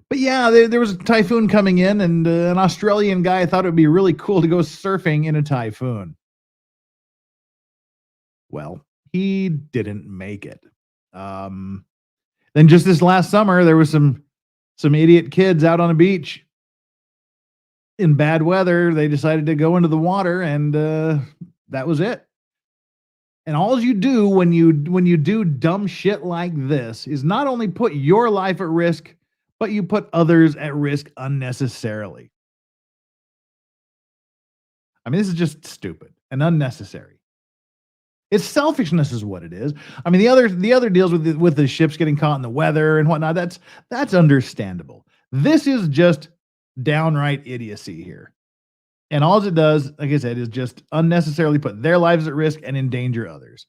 but yeah, there was a typhoon coming in, and an Australian guy thought it would be really cool to go surfing in a typhoon. Well, he didn't make it. Um, then just this last summer, there was some idiot kids out on a beach in bad weather. They decided to go into the water, and that was it. And all you do when you do dumb shit like this is not only put your life at risk, but you put others at risk unnecessarily. I mean, this is just stupid and unnecessary. It's selfishness, is what it is. I mean, the other deals with the ships getting caught in the weather and whatnot. That's understandable. This is just downright idiocy here. And all it does, like I said, is just unnecessarily put their lives at risk and endanger others.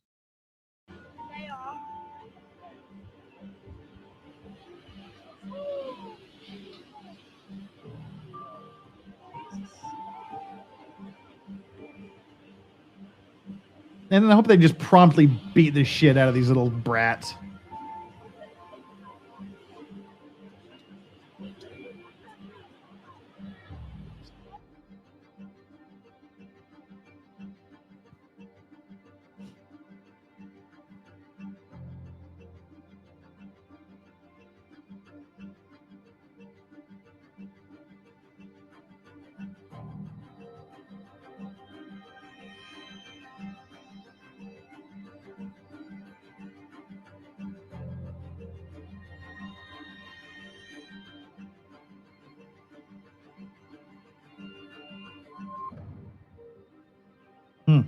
And I hope they just promptly beat the shit out of these little brats. Hmm.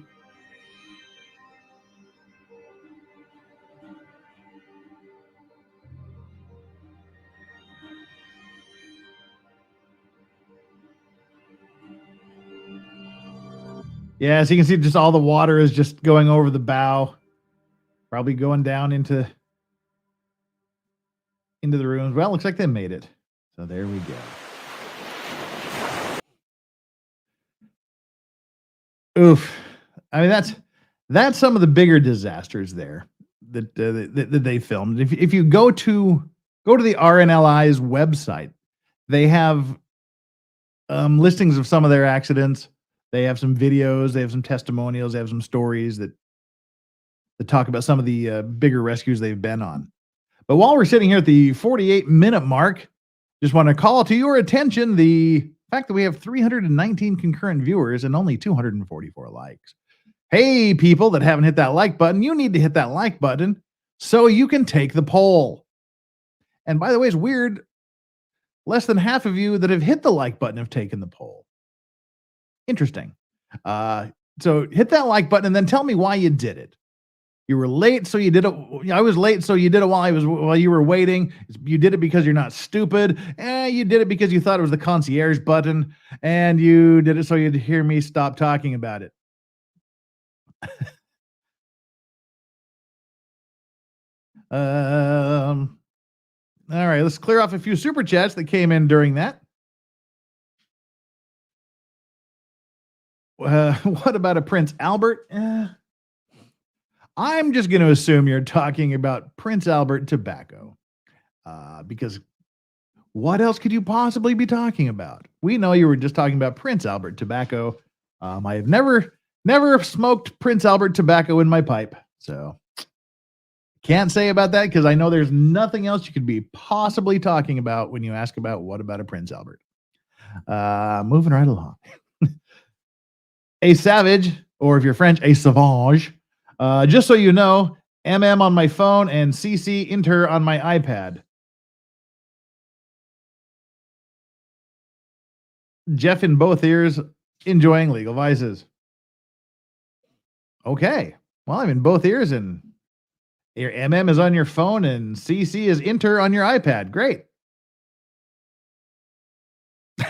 Yeah, so you can see just all the water is just going over the bow, probably going down into the rooms. Well, looks like they made it. So there we go. Oof. I mean, that's some of the bigger disasters there that they filmed. If you go to the RNLI's website, they have listings of some of their accidents. They have some videos. They have some testimonials. They have some stories that talk about some of the bigger rescues they've been on. But while we're sitting here at the 48-minute mark, just want to call to your attention the fact that we have 319 concurrent viewers and only 244 likes. Hey, people that haven't hit that like button, you need to hit that like button so you can take the poll. And by the way, it's weird. Less than half of you that have hit the like button have taken the poll. Interesting. So hit that like button and then tell me why you did it. You were late, so you did it. I was late, so you did it while you were waiting. You did it because you're not stupid. You did it because you thought it was the concierge button, and you did it so you'd hear me stop talking about it. All right, let's clear off a few super chats that came in during that. What about a Prince Albert? I'm just going to assume you're talking about Prince Albert tobacco, because what else could you possibly be talking about? We know you were just talking about Prince Albert tobacco. I have never smoked Prince Albert tobacco in my pipe, so can't say about that because I know there's nothing else you could be possibly talking about when you ask about what about a Prince Albert. Moving right along. A savage, or if you're French, a sauvage. Just so you know, MM on my phone and CC Inter on my iPad. Jeff in both ears, enjoying legal vices. Okay. Well, I'm in both ears, and your MM is on your phone and CC is Inter on your iPad. Great. I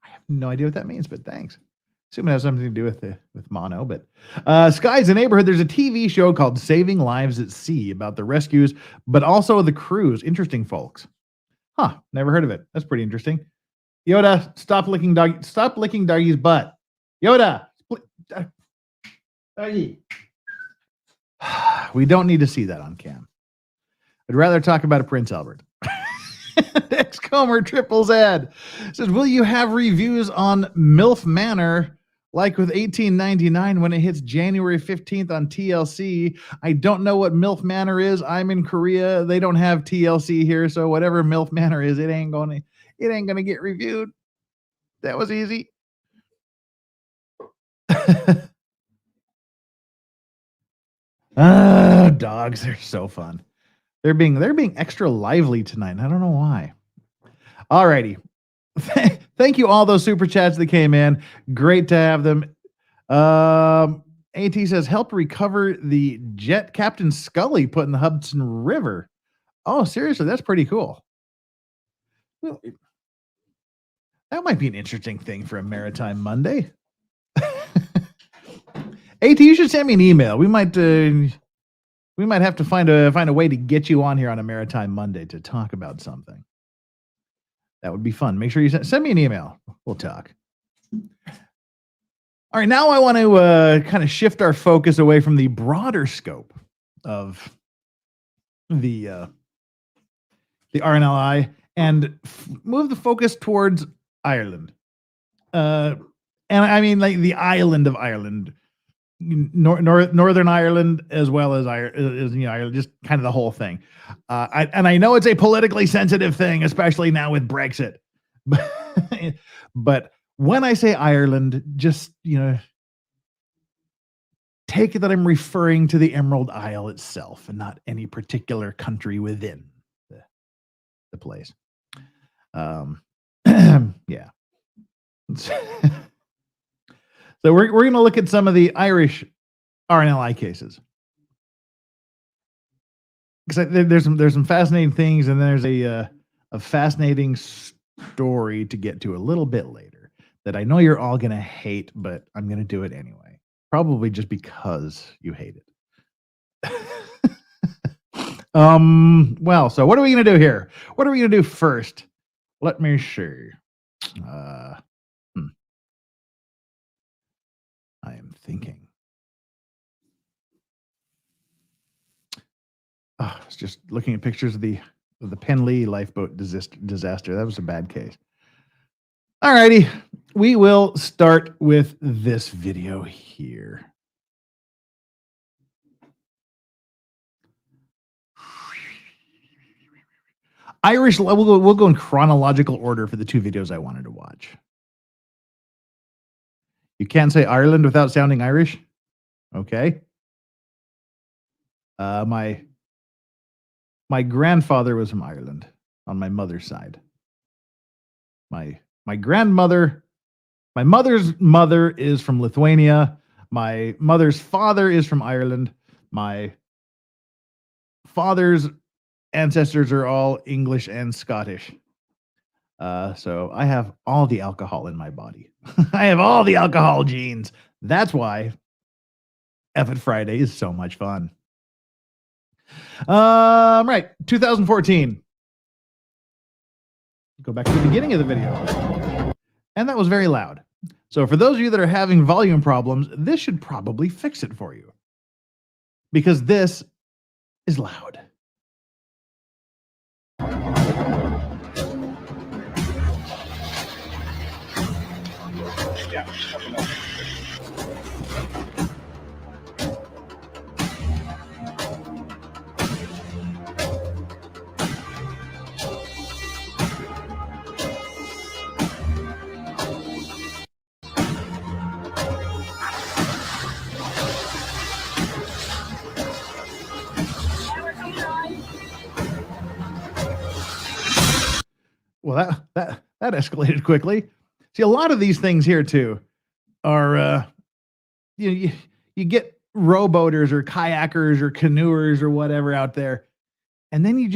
have no idea what that means, but thanks. Assume it has something to do with mono, but Sky's a neighborhood. There's a TV show called Saving Lives at Sea about the rescues, but also the crews. Interesting, folks. Huh? Never heard of it. That's pretty interesting. Yoda, stop licking doggy's butt. Yoda, We don't need to see that on cam. I'd rather talk about a Prince Albert. Xcomer Triple Z says, will you have reviews on MILF Manor like with 1899 when it hits January 15th on TLC? I don't know what MILF Manor is. I'm in Korea. They don't have TLC here, so whatever MILF Manor is, it ain't gonna get reviewed. That was easy. Dogs, they're so fun. They're being extra lively tonight. I don't know why. Alrighty. Thank you all those super chats that came in. Great to have them. AT says, help recover the jet Captain Scully put in the Hudson River. Oh, seriously, that's pretty cool. Well, that might be an interesting thing for a Maritime Monday. AT, you should send me an email. We might have to find a way to get you on here on a Maritime Monday to talk about something. That would be fun. Make sure you send me an email. We'll talk. All right, now I want to kind of shift our focus away from the broader scope of the RNLI and move the focus towards Ireland. And I mean like the island of Ireland. Northern Ireland as well as Ireland, just kind of the whole thing. I know it's a politically sensitive thing, especially now with Brexit. But when I say Ireland, just take it that I'm referring to the Emerald Isle itself and not any particular country within the place. Yeah. So we're going to look at some of the Irish RNLI cases. Because there's some fascinating things, and there's a fascinating story to get to a little bit later that I know you're all going to hate, but I'm going to do it anyway. Probably just because you hate it. Well, so what are we going to do here? What are we going to do first? Let me see. I am thinking. I was just looking at pictures of the Penlee lifeboat disaster. That was a bad case. All righty. We will start with this video here. Irish, we'll go in chronological order for the two videos I wanted to watch. You can't say Ireland without sounding Irish? Okay. My grandfather was from Ireland on my mother's side. My grandmother, my mother's mother is from Lithuania. My mother's father is from Ireland. My father's ancestors are all English and Scottish. So I have all the alcohol in my body. I have all the alcohol genes. That's why F It Friday is so much fun. Right, 2014. Go back to the beginning of the video. And that was very loud. So for those of you that are having volume problems, this should probably fix it for you. Because this is loud. Yeah. Well, that escalated quickly. See, a lot of these things here too are you get rowboaters or kayakers or canoers or whatever out there, and then you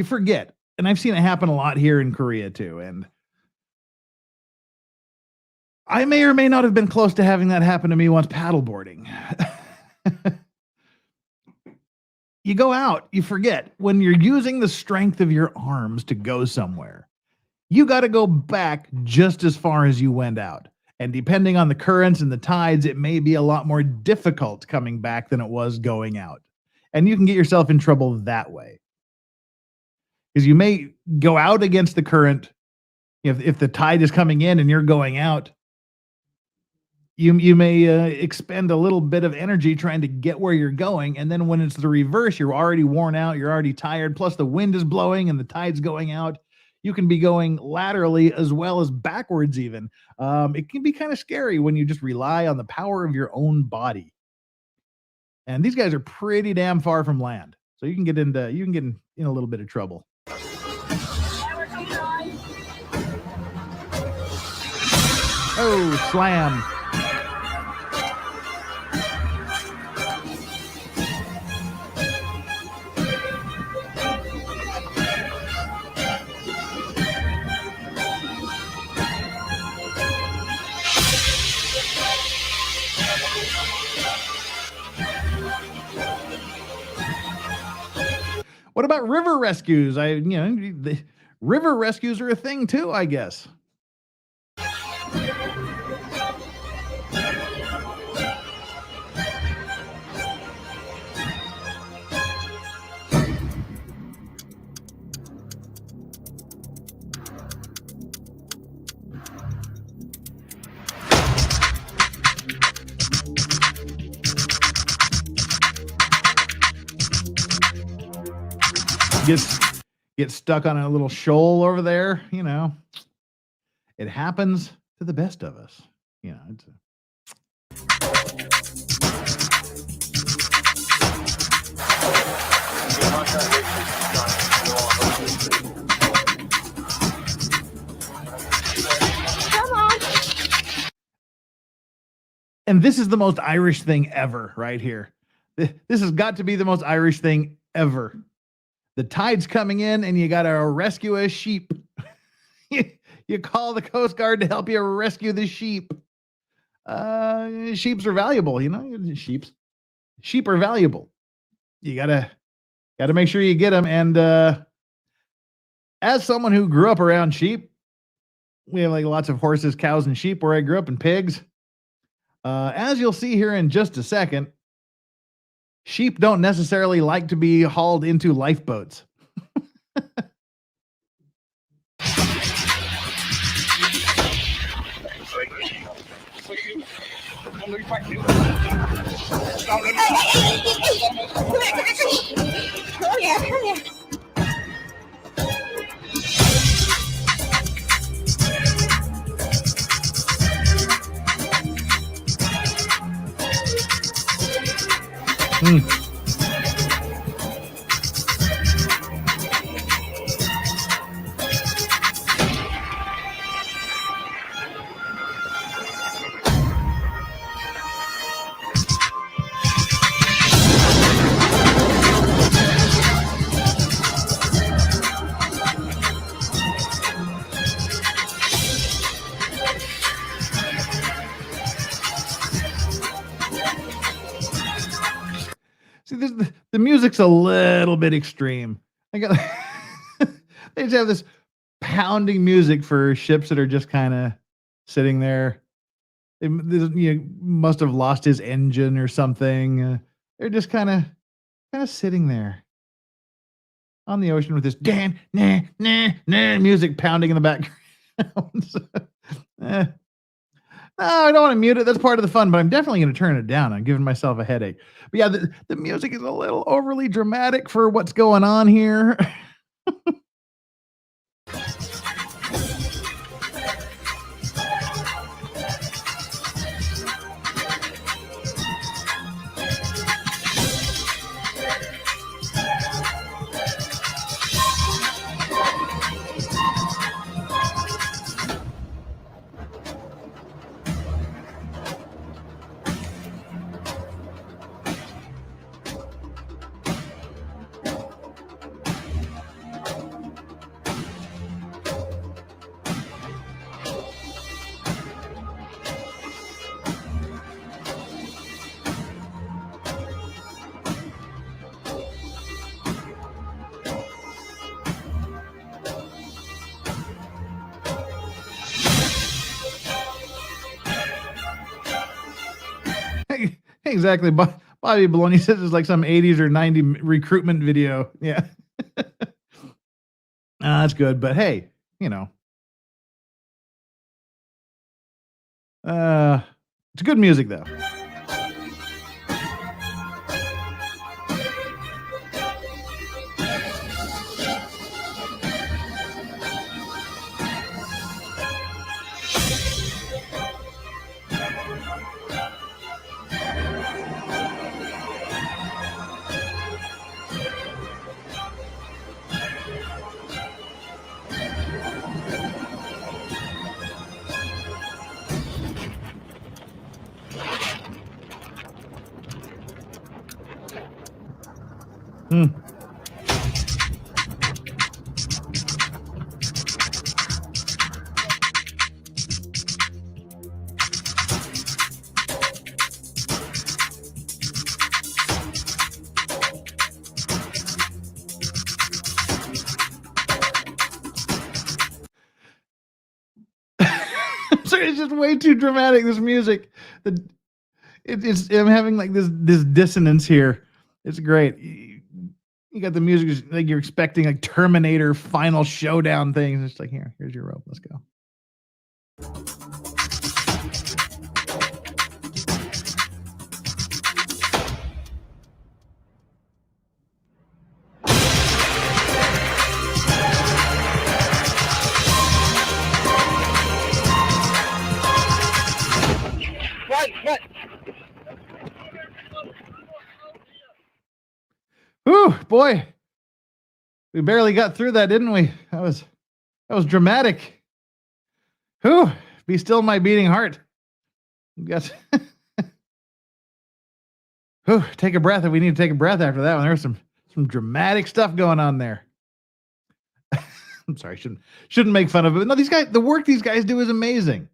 forget. And I've seen it happen a lot here in Korea too. And I may or may not have been close to having that happen to me once paddleboarding. You go out, you forget. When you're using the strength of your arms to go somewhere, you got to go back just as far as you went out. And depending on the currents and the tides, it may be a lot more difficult coming back than it was going out. And you can get yourself in trouble that way. Because you may go out against the current. If the tide is coming in and you're going out, you may expend a little bit of energy trying to get where you're going. And then when it's the reverse, you're already worn out, you're already tired. Plus the wind is blowing and the tide's going out. You can be going laterally as well as backwards even. It can be kind of scary when you just rely on the power of your own body. And these guys are pretty damn far from land. So you can get in a little bit of trouble. Oh, slam. What about river rescues? The river rescues are a thing too, I guess. Get stuck on a little shoal over there, it happens to the best of us. Come on. And this is the most Irish thing ever right here. This has got to be the most Irish thing ever. The tide's coming in and you got to rescue a sheep. You call the Coast Guard to help you rescue the sheep. Sheeps are valuable, sheep are valuable. You gotta make sure you get them. And as someone who grew up around sheep, we have like lots of horses, cows, and sheep where I grew up, and pigs. As you'll see here in just a second, sheep don't necessarily like to be hauled into lifeboats. See, the music's a little bit extreme. They just have this pounding music for ships that are just kind of sitting there. They must have lost his engine or something. They're just kind of sitting there on the ocean with this music pounding in the background. No, I don't want to mute it. That's part of the fun, but I'm definitely going to turn it down. I'm giving myself a headache. But yeah, the music is a little overly dramatic for what's going on here. Exactly. Bobby Baloney says it's like some 80s or 90s recruitment video. Yeah. That's good. But hey, you know, it's good music though. Hmm. Sorry, it's just way too dramatic. This music, I'm having like this dissonance here. It's great. You got the music like you're expecting like Terminator final showdown things. It's like here's your rope. Let's go. What? Whew, boy. We barely got through that, didn't we? That was dramatic. Whew, be still my beating heart. Got whew, take a breath if we need to take a breath after that one. There's some dramatic stuff going on there. I'm sorry, shouldn't make fun of it. No, these guys, the work these guys do is amazing.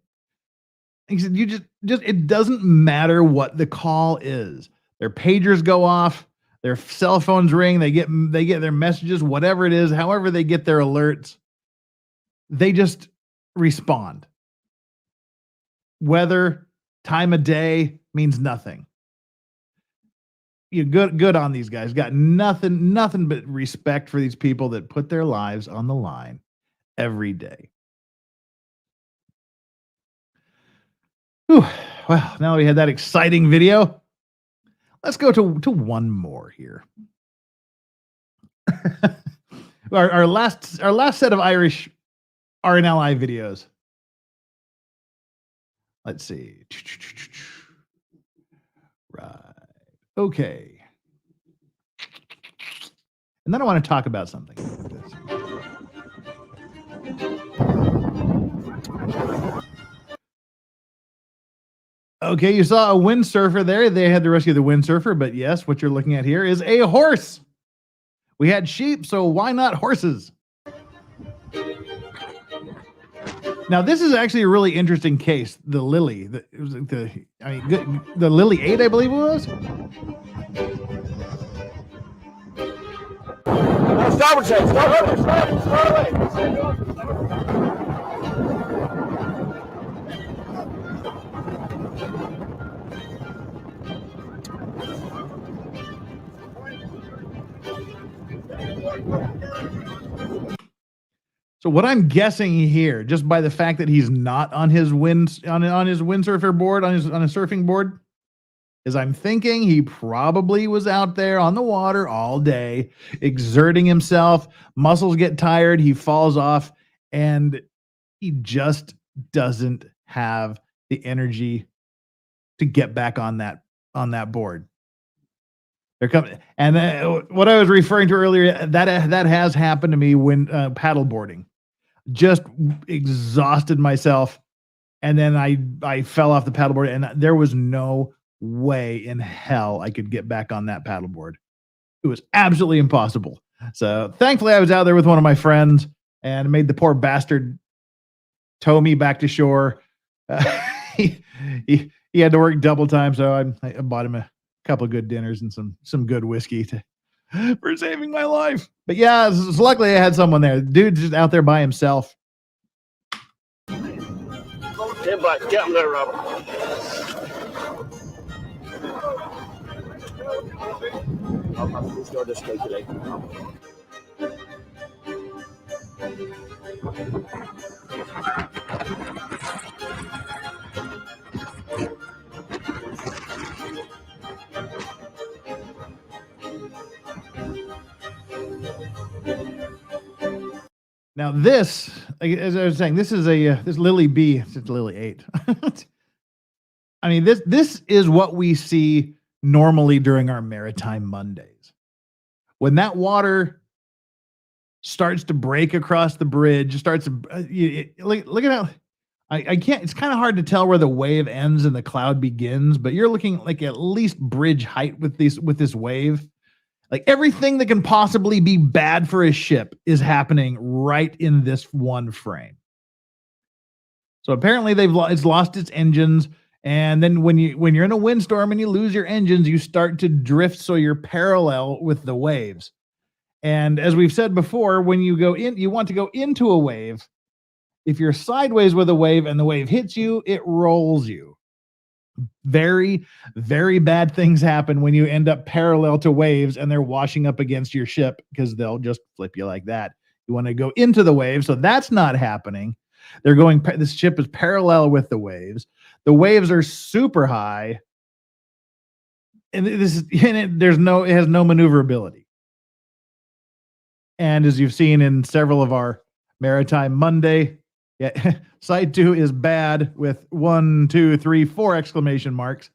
He said, you just it doesn't matter what the call is. Their pagers go off, their cell phones ring, they get their messages, whatever it is, however they get their alerts, they just respond. Weather, time of day means nothing. You good on these guys. Got nothing but respect for these people that put their lives on the line every day. Whew. Well, now we had that exciting video. Let's go to one more here. our last set of Irish RNLI videos. Let's see. Right. Okay. And then I want to talk about something. Okay, you saw a windsurfer there. They had to rescue the windsurfer, but yes, what you're looking at here is a horse. We had sheep, so why not horses? Now, this is actually a really interesting case. The Lily, the Lily 8, I believe it was. Starboard side, start away. So what I'm guessing here, just by the fact that he's not on his windsurfer board, on a surfing board, is I'm thinking he probably was out there on the water all day, exerting himself. Muscles get tired, he falls off, and he just doesn't have the energy to get back on that board. They're coming, and what I was referring to earlier, that has happened to me when paddle boarding. Just exhausted myself, and then I fell off the paddleboard, and there was no way in hell I could get back on that paddleboard. It was absolutely impossible. So thankfully, I was out there with one of my friends and made the poor bastard tow me back to shore. He had to work double time, so I bought him a couple of good dinners and some good whiskey for saving my life. But yeah, luckily I had someone there. The dude's just out there by himself. Hey, bud, get him there, Robert. I'll have to restore this today. Now this, as I was saying, this is this Lily B. It's Lily 8. I mean, this is what we see normally during our Maritime Mondays. When that water starts to break across the bridge, starts to look at how I can't. It's kind of hard to tell where the wave ends and the cloud begins, but you're looking like at least bridge height with this wave. Like everything that can possibly be bad for a ship is happening right in this one frame. So apparently it's lost its engines, and then when you're in a windstorm and you lose your engines, you start to drift so you're parallel with the waves. And as we've said before, when you go in, you want to go into a wave. If you're sideways with a wave and the wave hits you, it rolls you. Very, very bad things happen when you end up parallel to waves and they're washing up against your ship because they'll just flip you like that. You want to go into the wave, so that's not happening. This ship is parallel with the waves. The waves are super high, and it has no maneuverability. And as you've seen in several of our Maritime Monday, yeah, side 2 is bad with 1, 2, 3, 4 exclamation marks.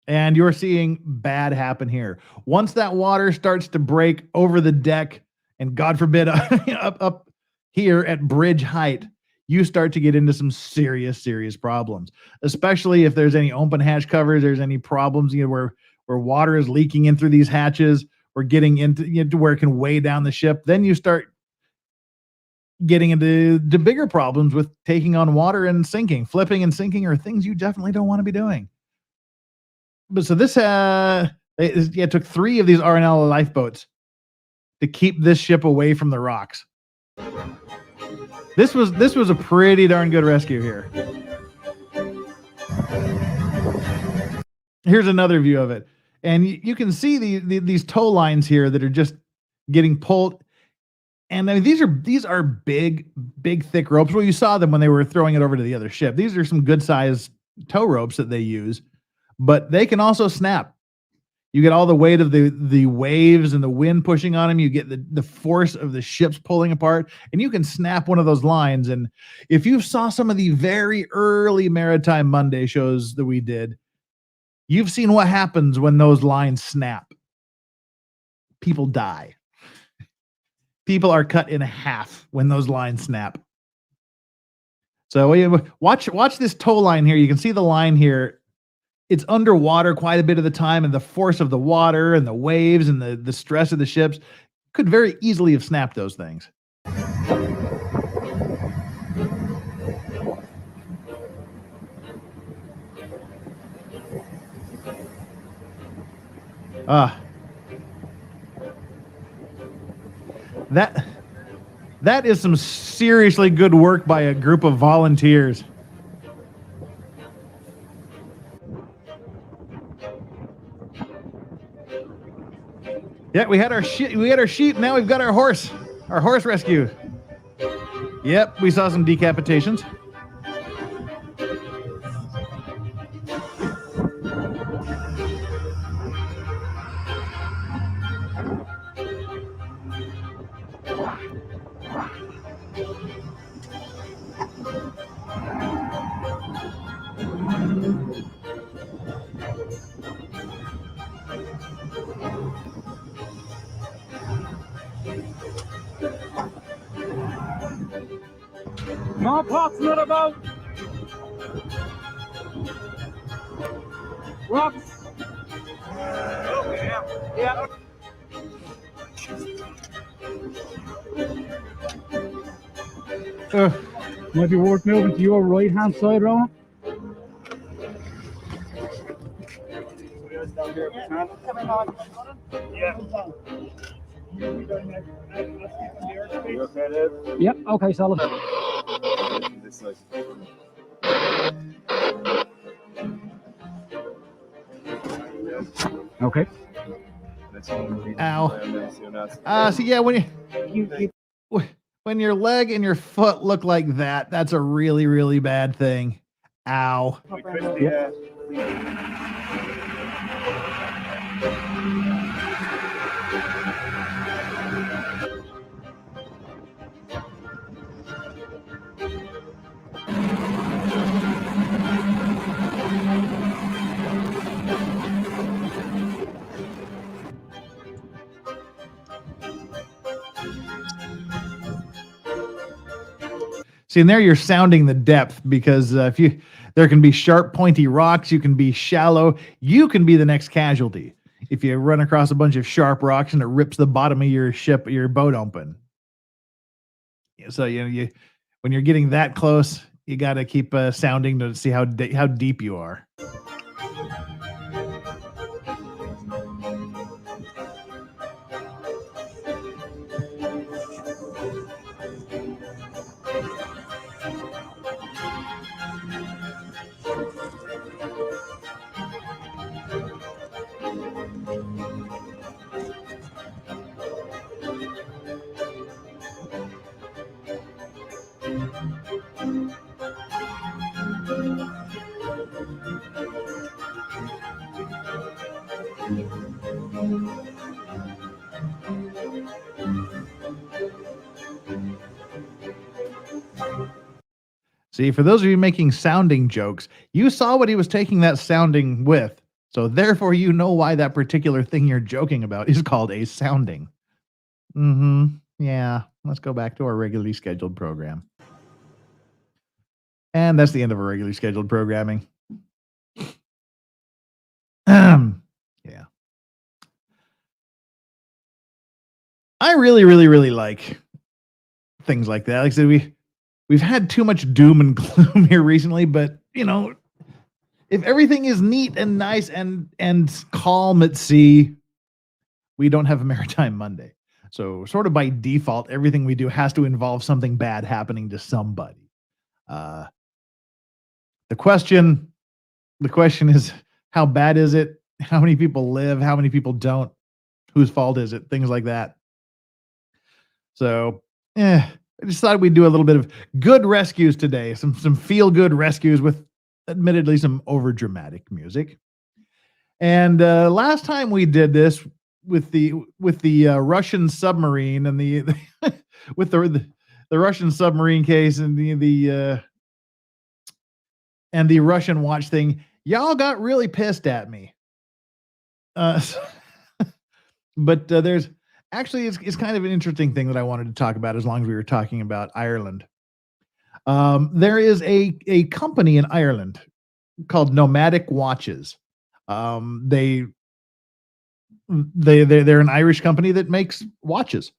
And you're seeing bad happen here. Once that water starts to break over the deck, and God forbid up here at bridge height, you start to get into some serious problems, especially if there's any open hatch covers, there's any problems, where water is leaking in through these hatches or getting into where it can weigh down the ship. Then you start getting into the bigger problems with taking on water and sinking. Flipping and sinking are things you definitely don't want to be doing. But so this it took 3 of these RNL lifeboats to keep this ship away from the rocks. This was a pretty darn good rescue here. Here's another view of it, and you can see these tow lines here that are just getting pulled. And I mean, these are big, thick ropes. Well, you saw them when they were throwing it over to the other ship. These are some good sized tow ropes that they use, but they can also snap. You get all the weight of the waves and the wind pushing on them. You get the force of the ships pulling apart, and you can snap one of those lines. And if you saw some of the very early Maritime Monday shows that we did, you've seen what happens when those lines snap. People die. People are cut in half when those lines snap. So watch this tow line here. You can see the line here. It's underwater quite a bit of the time, and the force of the water and the waves and the stress of the ships could very easily have snapped those things. That is some seriously good work by a group of volunteers. Yeah, we had our sheep. Now we've got our horse rescue. Yep, we saw some decapitations. Small pots, not about. Rocks. Yeah. Might be worth moving to your right hand side, Rowan. Yeah. Yep, okay, solid. Okay. Ow. So yeah, when your leg and your foot look like that, that's a really, really bad thing. Ow. See, and there you're sounding the depth because there can be sharp, pointy rocks. You can be shallow. You can be the next casualty if you run across a bunch of sharp rocks and it rips the bottom of your boat open. So when you're getting that close, you got to keep sounding to see how deep you are. See, for those of you making sounding jokes, you saw what he was taking that sounding with. So therefore, you know why that particular thing you're joking about is called a sounding. Yeah, let's go back to our regularly scheduled program. And that's the end of our regularly scheduled programming. Yeah. I really, really, really like things like that. Like I said, we've had too much doom and gloom here recently, but if everything is neat and nice and calm at sea, we don't have a Maritime Monday. So sort of by default, everything we do has to involve something bad happening to somebody. The question is, how bad is it? How many people live? How many people don't? Whose fault is it? Things like that. So, I just thought we'd do a little bit of good rescues today. Some feel-good rescues with admittedly some over-dramatic music. And last time we did this with the Russian submarine and the with the Russian submarine case and the Russian watch thing, y'all got really pissed at me. But there's actually it's kind of an interesting thing that I wanted to talk about as long as we were talking about Ireland. There is a company in Ireland called Nomadic Watches. They're an Irish company that makes watches.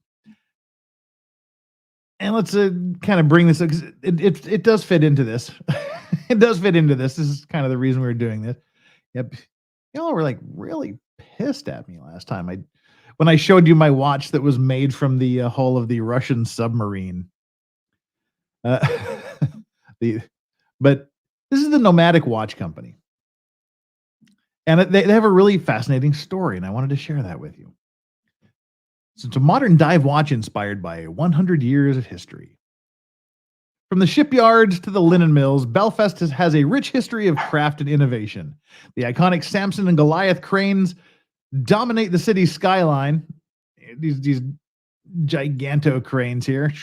And let's kind of bring this. It does fit into this. It does fit into this. This is kind of the reason we were doing this. Yep, y'all were like really pissed at me last time. When I showed you my watch that was made from the hull of the Russian submarine. But this is the Nomadic Watch Company. And they have a really fascinating story, and I wanted to share that with you. So it's a modern dive watch inspired by 100 years of history. From the shipyards to the linen mills, Belfast has a rich history of craft and innovation. The iconic Samson and Goliath cranes dominate the city's skyline. These giganto cranes here.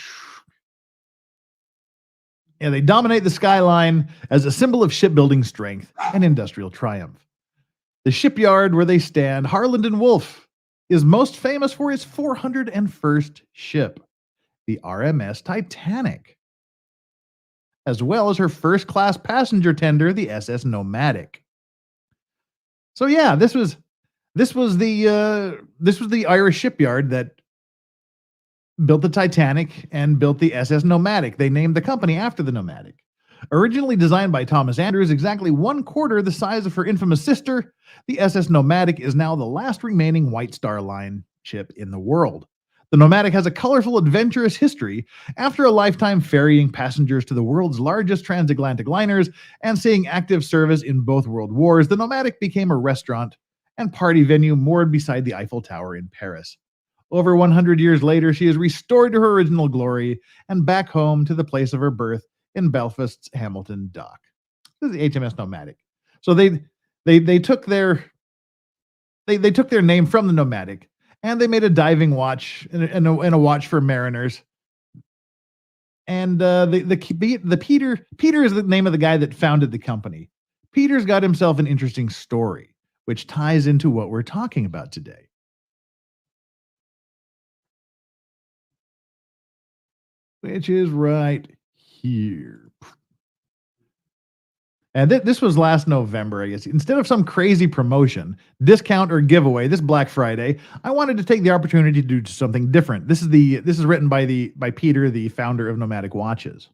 Yeah, they dominate the skyline as a symbol of shipbuilding strength and industrial triumph. The shipyard where they stand, Harland and Wolff, is most famous for its 401st ship, the RMS Titanic, as well as her first-class passenger tender, the SS Nomadic. So yeah, this was the Irish shipyard that built the Titanic and built the SS Nomadic. They named the company after the Nomadic. Originally designed by Thomas Andrews, exactly 1/4 the size of her infamous sister, the SS Nomadic is now the last remaining White Star Line ship in the world. The Nomadic has a colorful, adventurous history. After a lifetime ferrying passengers to the world's largest transatlantic liners and seeing active service in both world wars, the Nomadic became a restaurant and party venue moored beside the Eiffel Tower in Paris. Over 100 years later, she is restored to her original glory and back home to the place of her birth in Belfast's Hamilton Dock. This is the HMS Nomadic. So they took their they took their name from the Nomadic, and they made a diving watch and a watch for mariners. And the Peter is the name of the guy that founded the company. Peter's got himself an interesting story, which ties into what we're talking about today. Which is right here. And this was last November, I guess. Instead of some crazy promotion, discount, or giveaway this Black Friday, I wanted to take the opportunity to do something different. This is written by Peter, the founder of Nomadic Watches.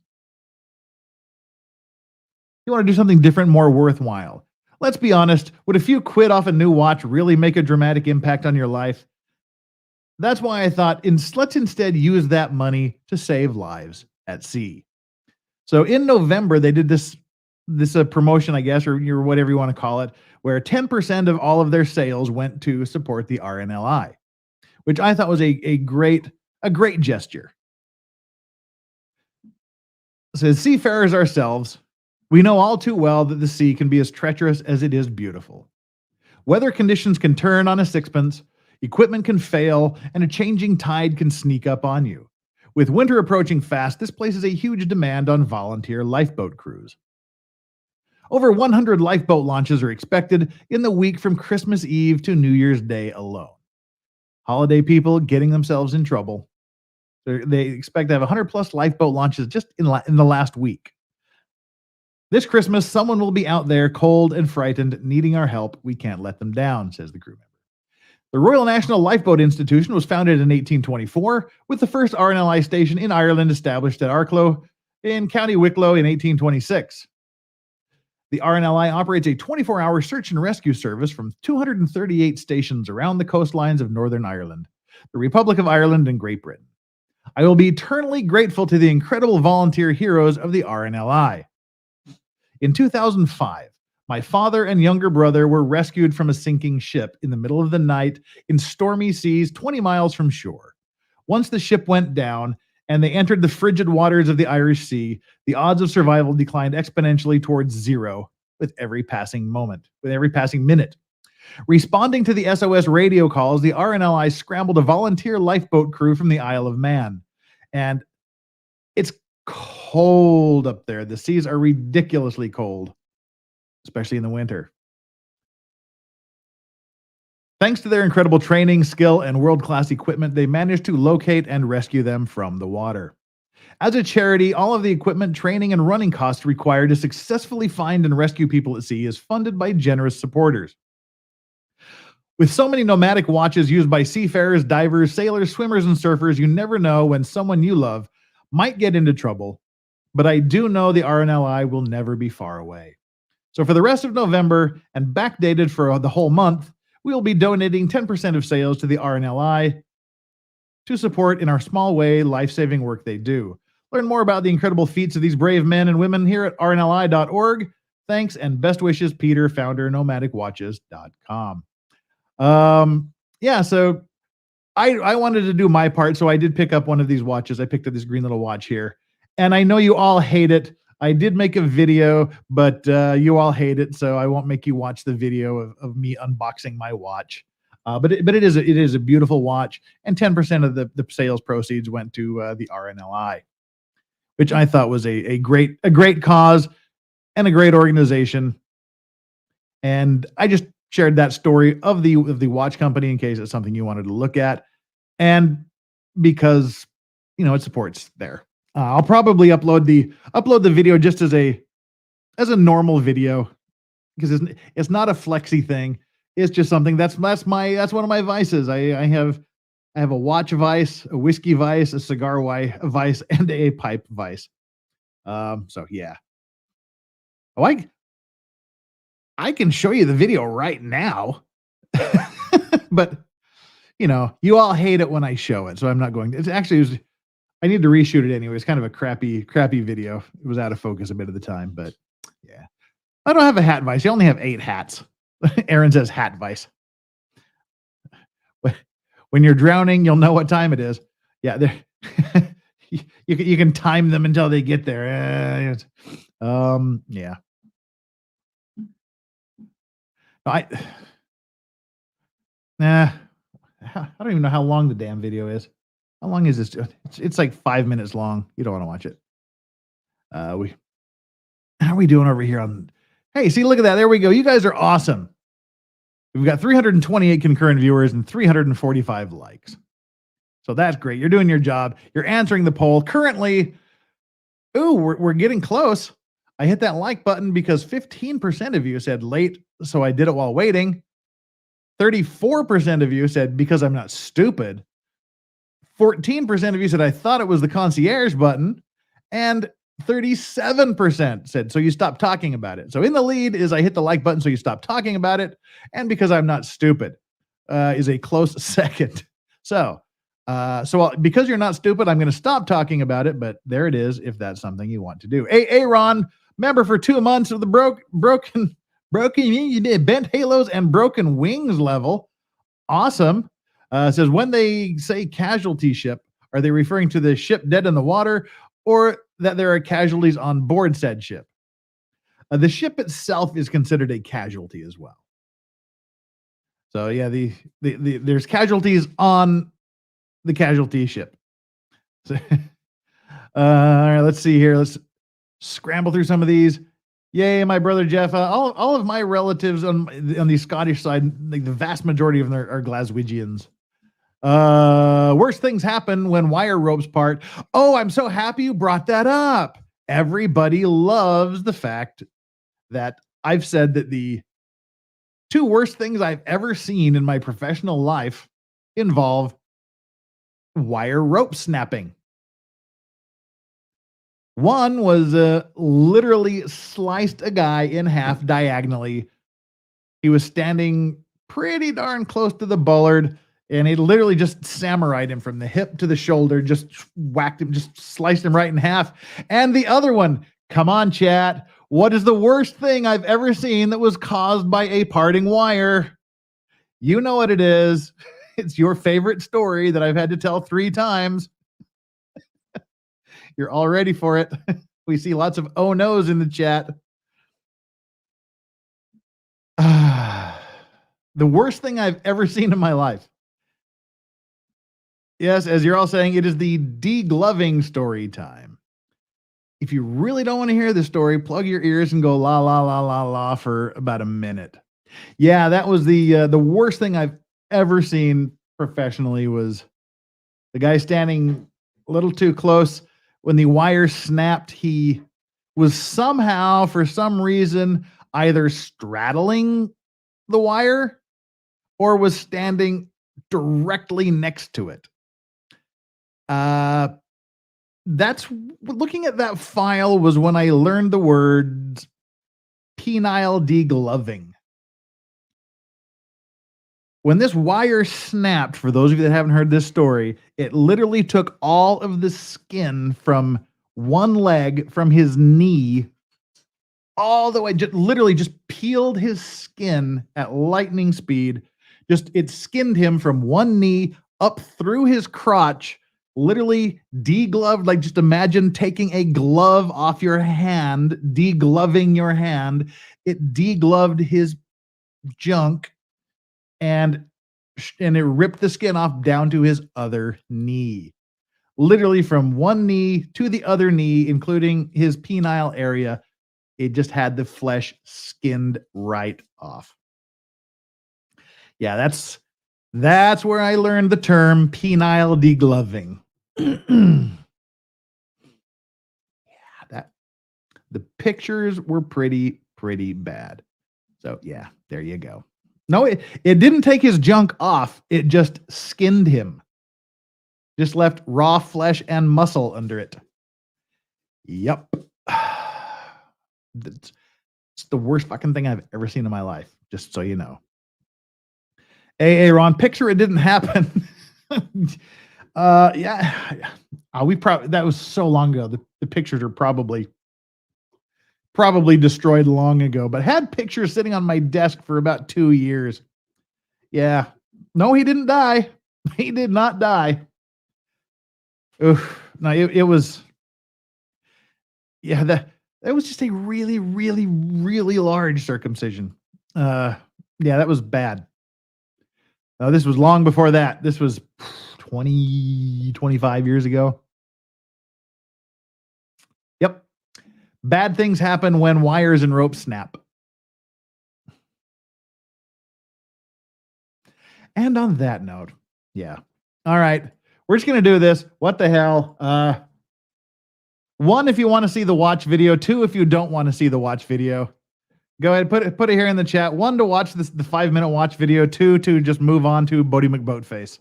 You want to do something different, more worthwhile. Let's be honest, would a few quid off a new watch really make a dramatic impact on your life? That's why I thought let's instead use that money to save lives at sea. So in November, they did this promotion, I guess, or whatever you want to call it, where 10% of all of their sales went to support the RNLI, which I thought was a great gesture. So as seafarers ourselves, we know all too well that the sea can be as treacherous as it is beautiful. Weather conditions can turn on a sixpence, equipment can fail, and a changing tide can sneak up on you. With winter approaching fast, this places a huge demand on volunteer lifeboat crews. Over 100 lifeboat launches are expected in the week from Christmas Eve to New Year's Day alone. Holiday people getting themselves in trouble. They expect to have 100 plus lifeboat launches just in the last week. This Christmas, someone will be out there cold and frightened, needing our help. We can't let them down, says the crew member. The Royal National Lifeboat Institution was founded in 1824, with the first RNLI station in Ireland established at Arklow in County Wicklow in 1826. The RNLI operates a 24-hour search and rescue service from 238 stations around the coastlines of Northern Ireland, the Republic of Ireland, and Great Britain. I will be eternally grateful to the incredible volunteer heroes of the RNLI. In 2005, my father and younger brother were rescued from a sinking ship in the middle of the night in stormy seas 20 miles from shore. Once the ship went down and they entered the frigid waters of the Irish Sea, the odds of survival declined exponentially towards zero with every passing minute. Responding to the SOS radio calls, the RNLI scrambled a volunteer lifeboat crew from the Isle of Man. And it's cold up there. The seas are ridiculously cold, especially in the winter. Thanks to their incredible training, skill, and world-class equipment, they managed to locate and rescue them from the water. As a charity, all of the equipment, training, and running costs required to successfully find and rescue people at sea is funded by generous supporters. With so many nomadic watches used by seafarers, divers, sailors, swimmers, and surfers, you never know when someone you love might get into trouble, but I do know the RNLI will never be far away. So for the rest of November and backdated for the whole month, we will be donating 10% of sales to the RNLI to support in our small way life-saving work they do. Learn more about the incredible feats of these brave men and women here at rnli.org. Thanks and best wishes, Peter, founder, nomadicwatches.com. So I wanted to do my part, so I did pick up one of these watches. I picked up this green little watch here, and I know you all hate it. I did make a video, but you all hate it, so I won't make you watch the video of me unboxing my watch. But it is a beautiful watch, and 10% of the sales proceeds went to the RNLI, which I thought was a great cause and a great organization. And I just shared that story of the watch company in case it's something you wanted to look at, and because it supports there. I'll probably upload the video just as a normal video, because it's not a flexy thing. It's just something that's one of my vices. I have a watch vice, a whiskey vice, a cigar vice, and a pipe vice. So yeah. Oh, I can show you the video right now, but you all hate it when I show it, so I'm not going to. I need to reshoot it anyway. It's kind of a crappy video. It was out of focus a bit of the time, but yeah. I don't have a hat vice. You only have 8 hats. Aaron says hat vice. When you're drowning, you'll know what time it is. Yeah, you can time them until they get there. Yeah. I nah. I don't even know how long the damn video is. How long is this? It's like 5 minutes long. You don't want to watch it. We How are we doing over here on? Hey, see, look at that. There we go. You guys are awesome. We've got 328 concurrent viewers and 345 likes. So that's great. You're doing your job. You're answering the poll. Currently, we're getting close. I hit that like button because 15% of you said late, so I did it while waiting. 34% of you said because I'm not stupid. 14% of you said I thought it was the concierge button. And 37% said so you stop talking about it. So in the lead is I hit the like button so you stop talking about it, and because I'm not stupid is a close second. So because you're not stupid, I'm going to stop talking about it, but there it is if that's something you want to do. Aaron, member for 2 months of the broken bent halos and broken wings level. Awesome. Says when they say casualty ship, are they referring to the ship dead in the water or that there are casualties on board said ship? The ship itself is considered a casualty as well. So yeah, there's casualties on the casualty ship. So, all right, let's see here. Let's scramble through some of these. Yay, my brother Jeff. All of my relatives on the Scottish side, like the vast majority of them are Glaswegians. Worst things happen when wire ropes part. Oh, I'm so happy you brought that up. Everybody loves the fact that I've said that the 2 worst things I've ever seen in my professional life involve wire rope snapping. One was literally sliced a guy in half diagonally. He was standing pretty darn close to the bollard, and he literally just samurai'd him from the hip to the shoulder, just whacked him, just sliced him right in half. And the other one, come on, chat. What is the worst thing I've ever seen that was caused by a parting wire? You know what it is. It's your favorite story that I've had to tell 3 times. You're all ready for it. We see lots of oh no's in the chat. The worst thing I've ever seen in my life. Yes, as you're all saying, it is the degloving story time. If you really don't want to hear the story, plug your ears and go la la la la la for about a minute. Yeah, that was the worst thing I've ever seen professionally was the guy standing a little too close. When the wire snapped, he was somehow, for some reason, either straddling the wire or was standing directly next to it. That's looking at that file was when I learned the words penile degloving. When this wire snapped, for those of you that haven't heard this story, it literally took all of the skin from one leg, from his knee, all the way, literally just peeled his skin at lightning speed. It skinned him from one knee up through his crotch, literally degloved. Like, just imagine taking a glove off your hand, degloving your hand. It degloved his junk, and it ripped the skin off down to his other knee. Literally from one knee to the other knee, including his penile area. It just had the flesh skinned right off. Yeah, that's where I learned the term penile degloving. Yeah, the pictures were pretty bad. So yeah, there you go. No, it didn't take his junk off. It just skinned him. Just left raw flesh and muscle under it. Yep. It's the worst fucking thing I've ever seen in my life, just so you know. Hey, Ron, picture it didn't happen. Yeah. That was so long ago. The pictures are probably destroyed long ago, but had pictures sitting on my desk for about 2 years. Yeah. No, he didn't die. He did not die. Oof. No, it was, yeah, that was just a really, really, really large circumcision. Uh, yeah, that was bad. This was long before that. This was 25 years ago. Yep. Bad things happen when wires and ropes snap. And on that note, yeah. All right. We're just going to do this. What the hell? One, if you want to see the watch video. Two, if you don't want to see the watch video. Go ahead, put it here in the chat. One, to watch the 5-minute watch video. Two, to just move on to Bodie McBoatface.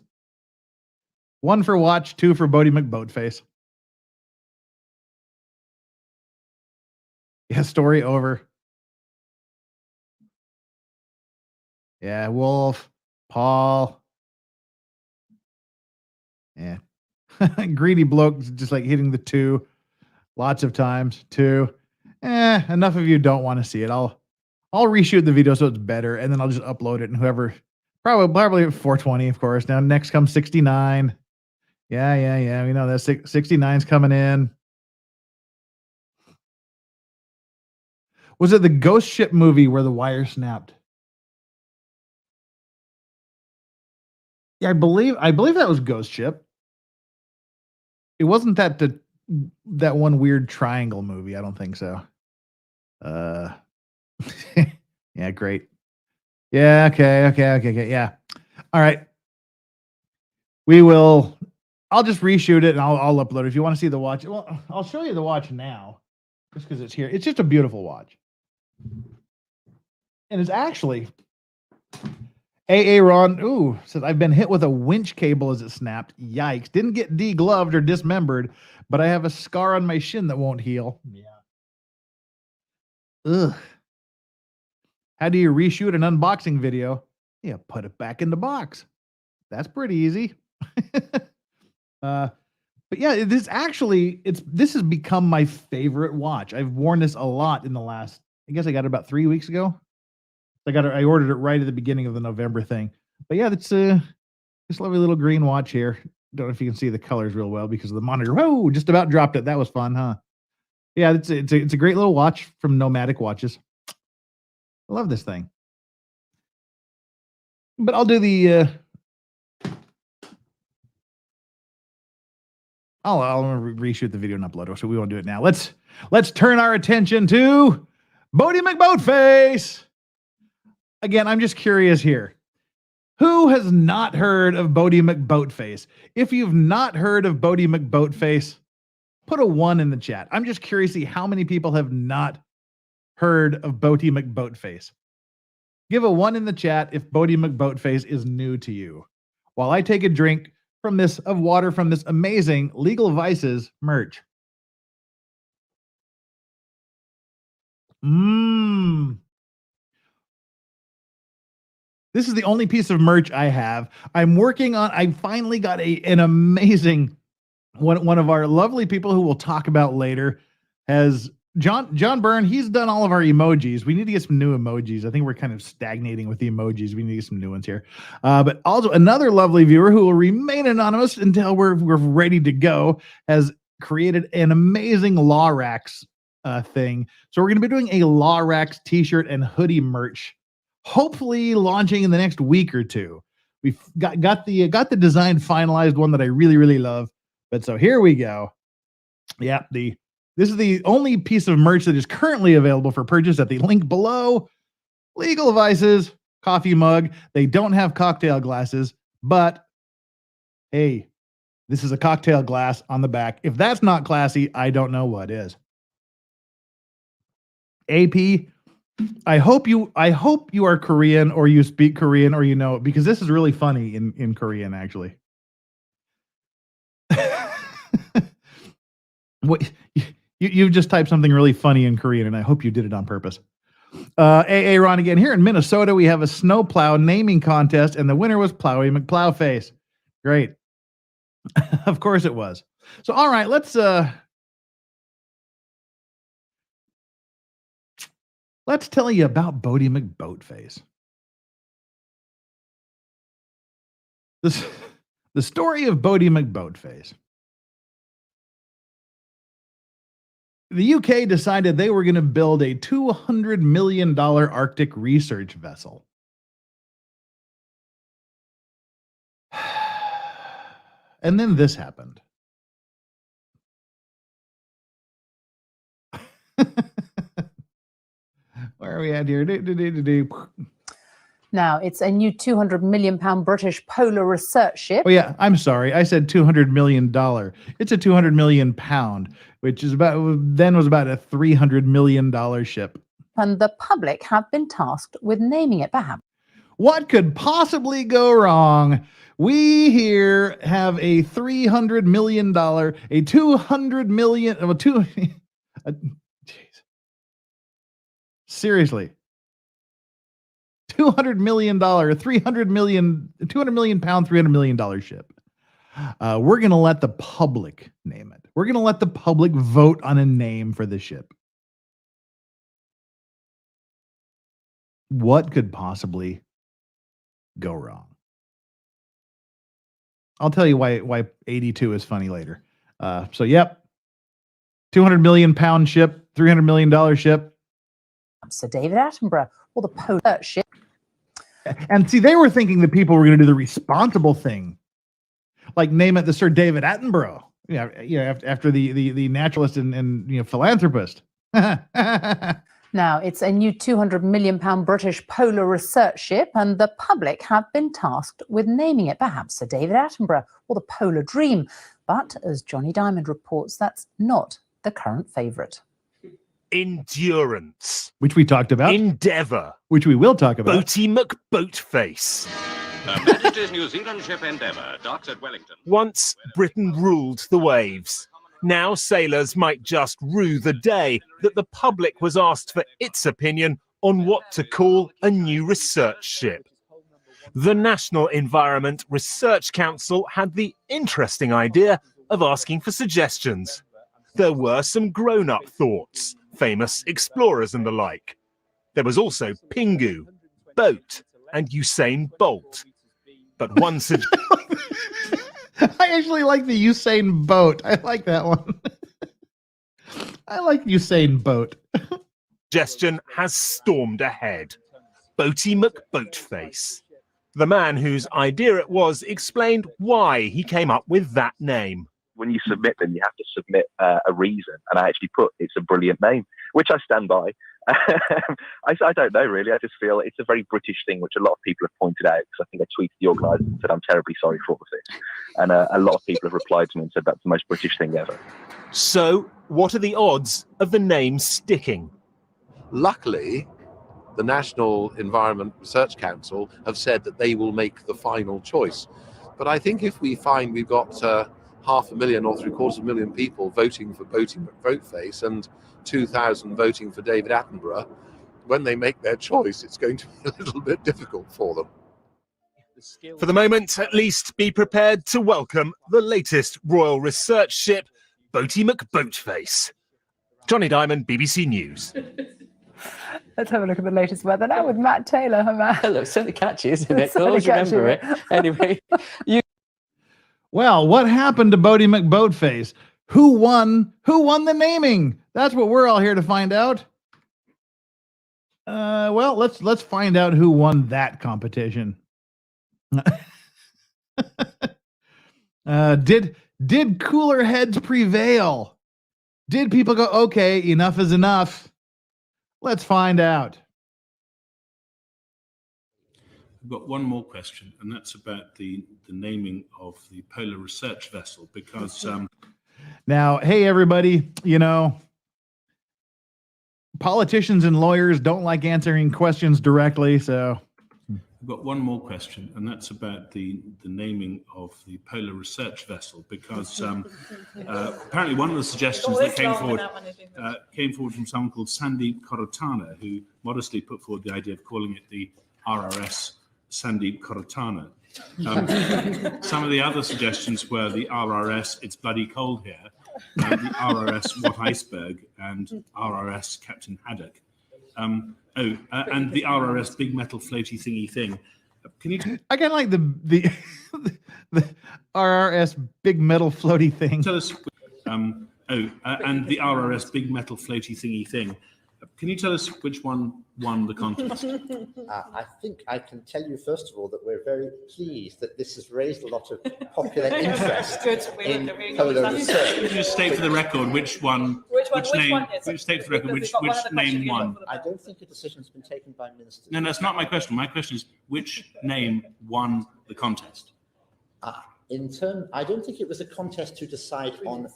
One for watch, two for Bodie McBoatface. Yeah, story over. Yeah, Wolf, Paul. Yeah. Greedy bloke just like hitting the two lots of times. Two. Enough of you don't want to see it. I'll reshoot the video so it's better, and then I'll just upload it, and whoever, probably 420, of course. Now next comes 69. Yeah. We know that 69's coming in. Was it the Ghost Ship movie where the wire snapped? Yeah, I believe that was Ghost Ship. It wasn't that one weird triangle movie. I don't think so. Yeah, great. Yeah, okay. Yeah. All right. I'll just reshoot it and I'll upload it. If you want to see the watch, well, I'll show you the watch now just because it's here. It's just a beautiful watch. And it's actually AA Ron, says, I've been hit with a winch cable as it snapped. Yikes. Didn't get degloved or dismembered, but I have a scar on my shin that won't heal. Yeah. Ugh. How do you reshoot an unboxing video? Yeah, put it back in the box. That's pretty easy. But yeah, this has become my favorite watch. I've worn this a lot in the last, I guess I got it about 3 weeks ago. I ordered it right at the beginning of the November thing. But yeah, it's this lovely little green watch here. Don't know if you can see the colors real well because of the monitor. Whoa, just about dropped it. That was fun, huh? Yeah, it's a great little watch from Nomadic Watches. I love this thing. But I'll do the I'll reshoot the video and upload it, so we won't do it now. Let's turn our attention to Bodie McBoatface. Again, I'm just curious here. Who has not heard of Bodie McBoatface? If you've not heard of Bodie McBoatface, put a 1 in the chat. I'm just curious to see how many people have not heard of Bodie McBoatface. Give a 1 in the chat if Bodie McBoatface is new to you. While I take a drink of water from this amazing Legal Vices merch. This is the only piece of merch I have. I finally got an amazing one of our lovely people who we'll talk about later has John Byrne. He's done all of our emojis. We need to get some new emojis. I think we're kind of stagnating with the emojis. We need to get some new ones here. But also another lovely viewer who will remain anonymous until we're ready to go has created an amazing Law Racks thing. So we're going to be doing a Law Racks t-shirt and hoodie merch, hopefully launching in the next week or two. We've got the design finalized, one that I really, really love. But so here we go. Yeah, this is the only piece of merch that is currently available for purchase at the link below. Legal Vices coffee mug. They don't have cocktail glasses, but hey, this is a cocktail glass on the back. If that's not classy, I don't know what is. AP, I hope you are Korean or you speak Korean or you know it, because this is really funny in Korean actually. What you've just typed something really funny in Korean, and I hope you did it on purpose. AA Ron again. Here in Minnesota, we have a snowplow naming contest, and the winner was Plowy McPlowface. Great. Of course it was. So all right, let's tell you about Bodie McBoatface. The story of Boaty McBoatface. The UK decided they were going to build a $200 million Arctic research vessel. And then this happened. Where are we at here? Now, it's a new £200 million British polar research ship. Oh, yeah. I'm sorry. I said $200 million. It's a £200 million, which is about a $300 million ship. And the public have been tasked with naming it, perhaps. What could possibly go wrong? We here have a $300 million, a $200 million, jeez. Seriously. $200 million, $200 million, $300 million ship. We're going to let the public name it. We're going to let the public vote on a name for the ship. What could possibly go wrong? I'll tell you why 82 is funny later. So, yep. $200 million ship, $300 million ship. Sir David Attenborough, or the polar ship. And see, they were thinking the people were going to do the responsible thing, like name it the Sir David Attenborough. After the naturalist and philanthropist. Now, it's a new £200 million British polar research ship, and the public have been tasked with naming it, perhaps Sir David Attenborough or the Polar Dream. But as Johnny Diamond reports, that's not the current favourite. Endurance. Which we talked about. Endeavour. Which we will talk about. Boaty McBoatface. Her Majesty's New Zealand ship Endeavour docks at Wellington. Once Britain ruled the waves. Now sailors might just rue the day that the public was asked for its opinion on what to call a new research ship. The National Environment Research Council had the interesting idea of asking for suggestions. There were some grown-up thoughts, famous explorers and the like. There was also Pingu, Boat, and Usain Bolt. But one suggestion... I actually like the Usain Boat. I like that one. I like Usain Boat. Suggestion has stormed ahead. Boaty McBoatface. The man whose idea it was explained why he came up with that name. When you submit them, you have to submit a reason. And I actually put, it's a brilliant name, which I stand by. I don't know, really. I just feel it's a very British thing, which a lot of people have pointed out, because I think I tweeted the organiser and said, I'm terribly sorry for all of this. And a lot of people have replied to me and said, that's the most British thing ever. So, what are the odds of the name sticking? Luckily, the National Environment Research Council have said that they will make the final choice. But I think if we find we've got 500,000 or 750,000 people voting for Boaty McBoatface and 2,000 voting for David Attenborough, when they make their choice, it's going to be a little bit difficult for them. For the moment, at least, be prepared to welcome the latest royal research ship, Boaty McBoatface. Johnny Diamond, BBC News. Let's have a look at the latest weather now with Matt Taylor. Hi, Matt. Hello, certainly catchy, isn't it? Certainly Always remember catchy. it. Anyway, Well, what happened to Boaty McBoatface? Who won? Who won the naming? That's what we're all here to find out. Well, let's find out who won that competition. Did cooler heads prevail? Did people go, okay, enough is enough? Let's find out. I've got one more question, and that's about the naming of the polar research vessel, because now, hey, everybody, politicians and lawyers don't like answering questions directly, so. I've got one more question, and that's about the naming of the polar research vessel, because apparently one of the suggestions that came forward from someone called Sandeep Korotana, who modestly put forward the idea of calling it the RRS Sandeep Korotana. Some of the other suggestions were the RRS It's Bloody Cold Here, and the RRS What Iceberg, and RRS Captain Haddock. And the RRS Big Metal Floaty Thingy Thing. Can you? I kind of like the RRS big metal floaty thing. Tell us, and the RRS big metal floaty thingy thing. Can you tell us which one won the contest? I think I can tell you, first of all, that we're very pleased that this has raised a lot of popular interest in polar research. Could you just state for the record which one? Which name? State for the record which name won? I don't think a decision has been taken by ministers. No, that's not my question. My question is which name won the contest? I don't think it was a contest to decide on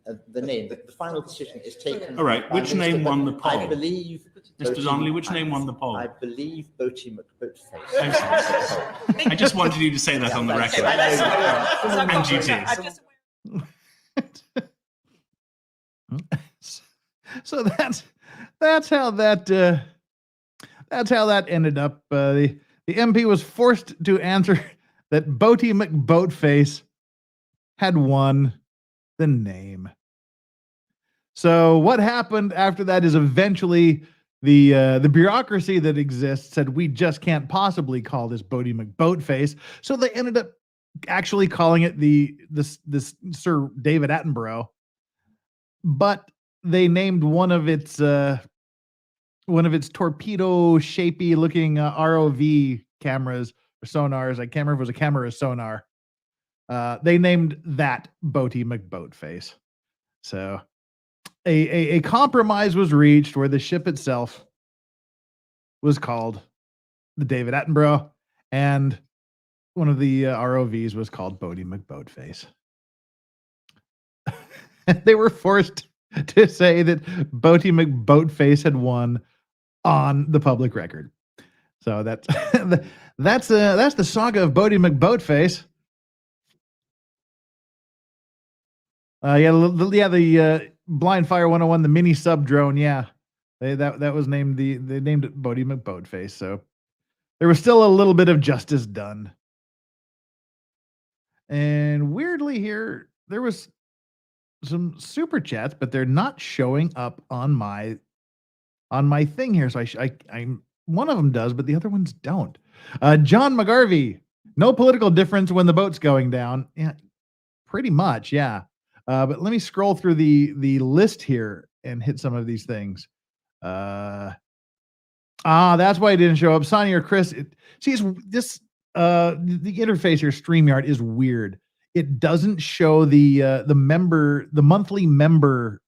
the name. The final decision is taken. All right. Which name won the poll? I believe. Mr. Donnelly, which name won the poll? I believe Boaty McBoatface. I just wanted you to say that on the record. And you did. So that's how that ended up. The MP was forced to answer that Boaty McBoatface had won the name. So what happened after that is eventually the bureaucracy that exists said we just can't possibly call this Boaty McBoatface. So they ended up actually calling it this Sir David Attenborough, but they named one of its torpedo shapy looking ROV cameras or sonars. I can't remember if it was a camera or sonar. They named that Boaty McBoatface. So a compromise was reached where the ship itself was called the David Attenborough, and one of the ROVs was called Boaty McBoatface. They were forced to say that Boaty McBoatface had won on the public record. So that's the saga of Boaty McBoatface. The Blind Fire 101, the mini sub drone. Yeah, that was named they named it Boaty McBoatface. So there was still a little bit of justice done. And weirdly here, there was some super chats, but they're not showing up on my thing here. So I'm one of them does, but the other ones don't. John McGarvey, no political difference when the boat's going down. Yeah, pretty much. Yeah. But let me scroll through the list here and hit some of these things. That's why it didn't show up. Sonny or Chris, the interface here, StreamYard, is weird. It doesn't show the monthly member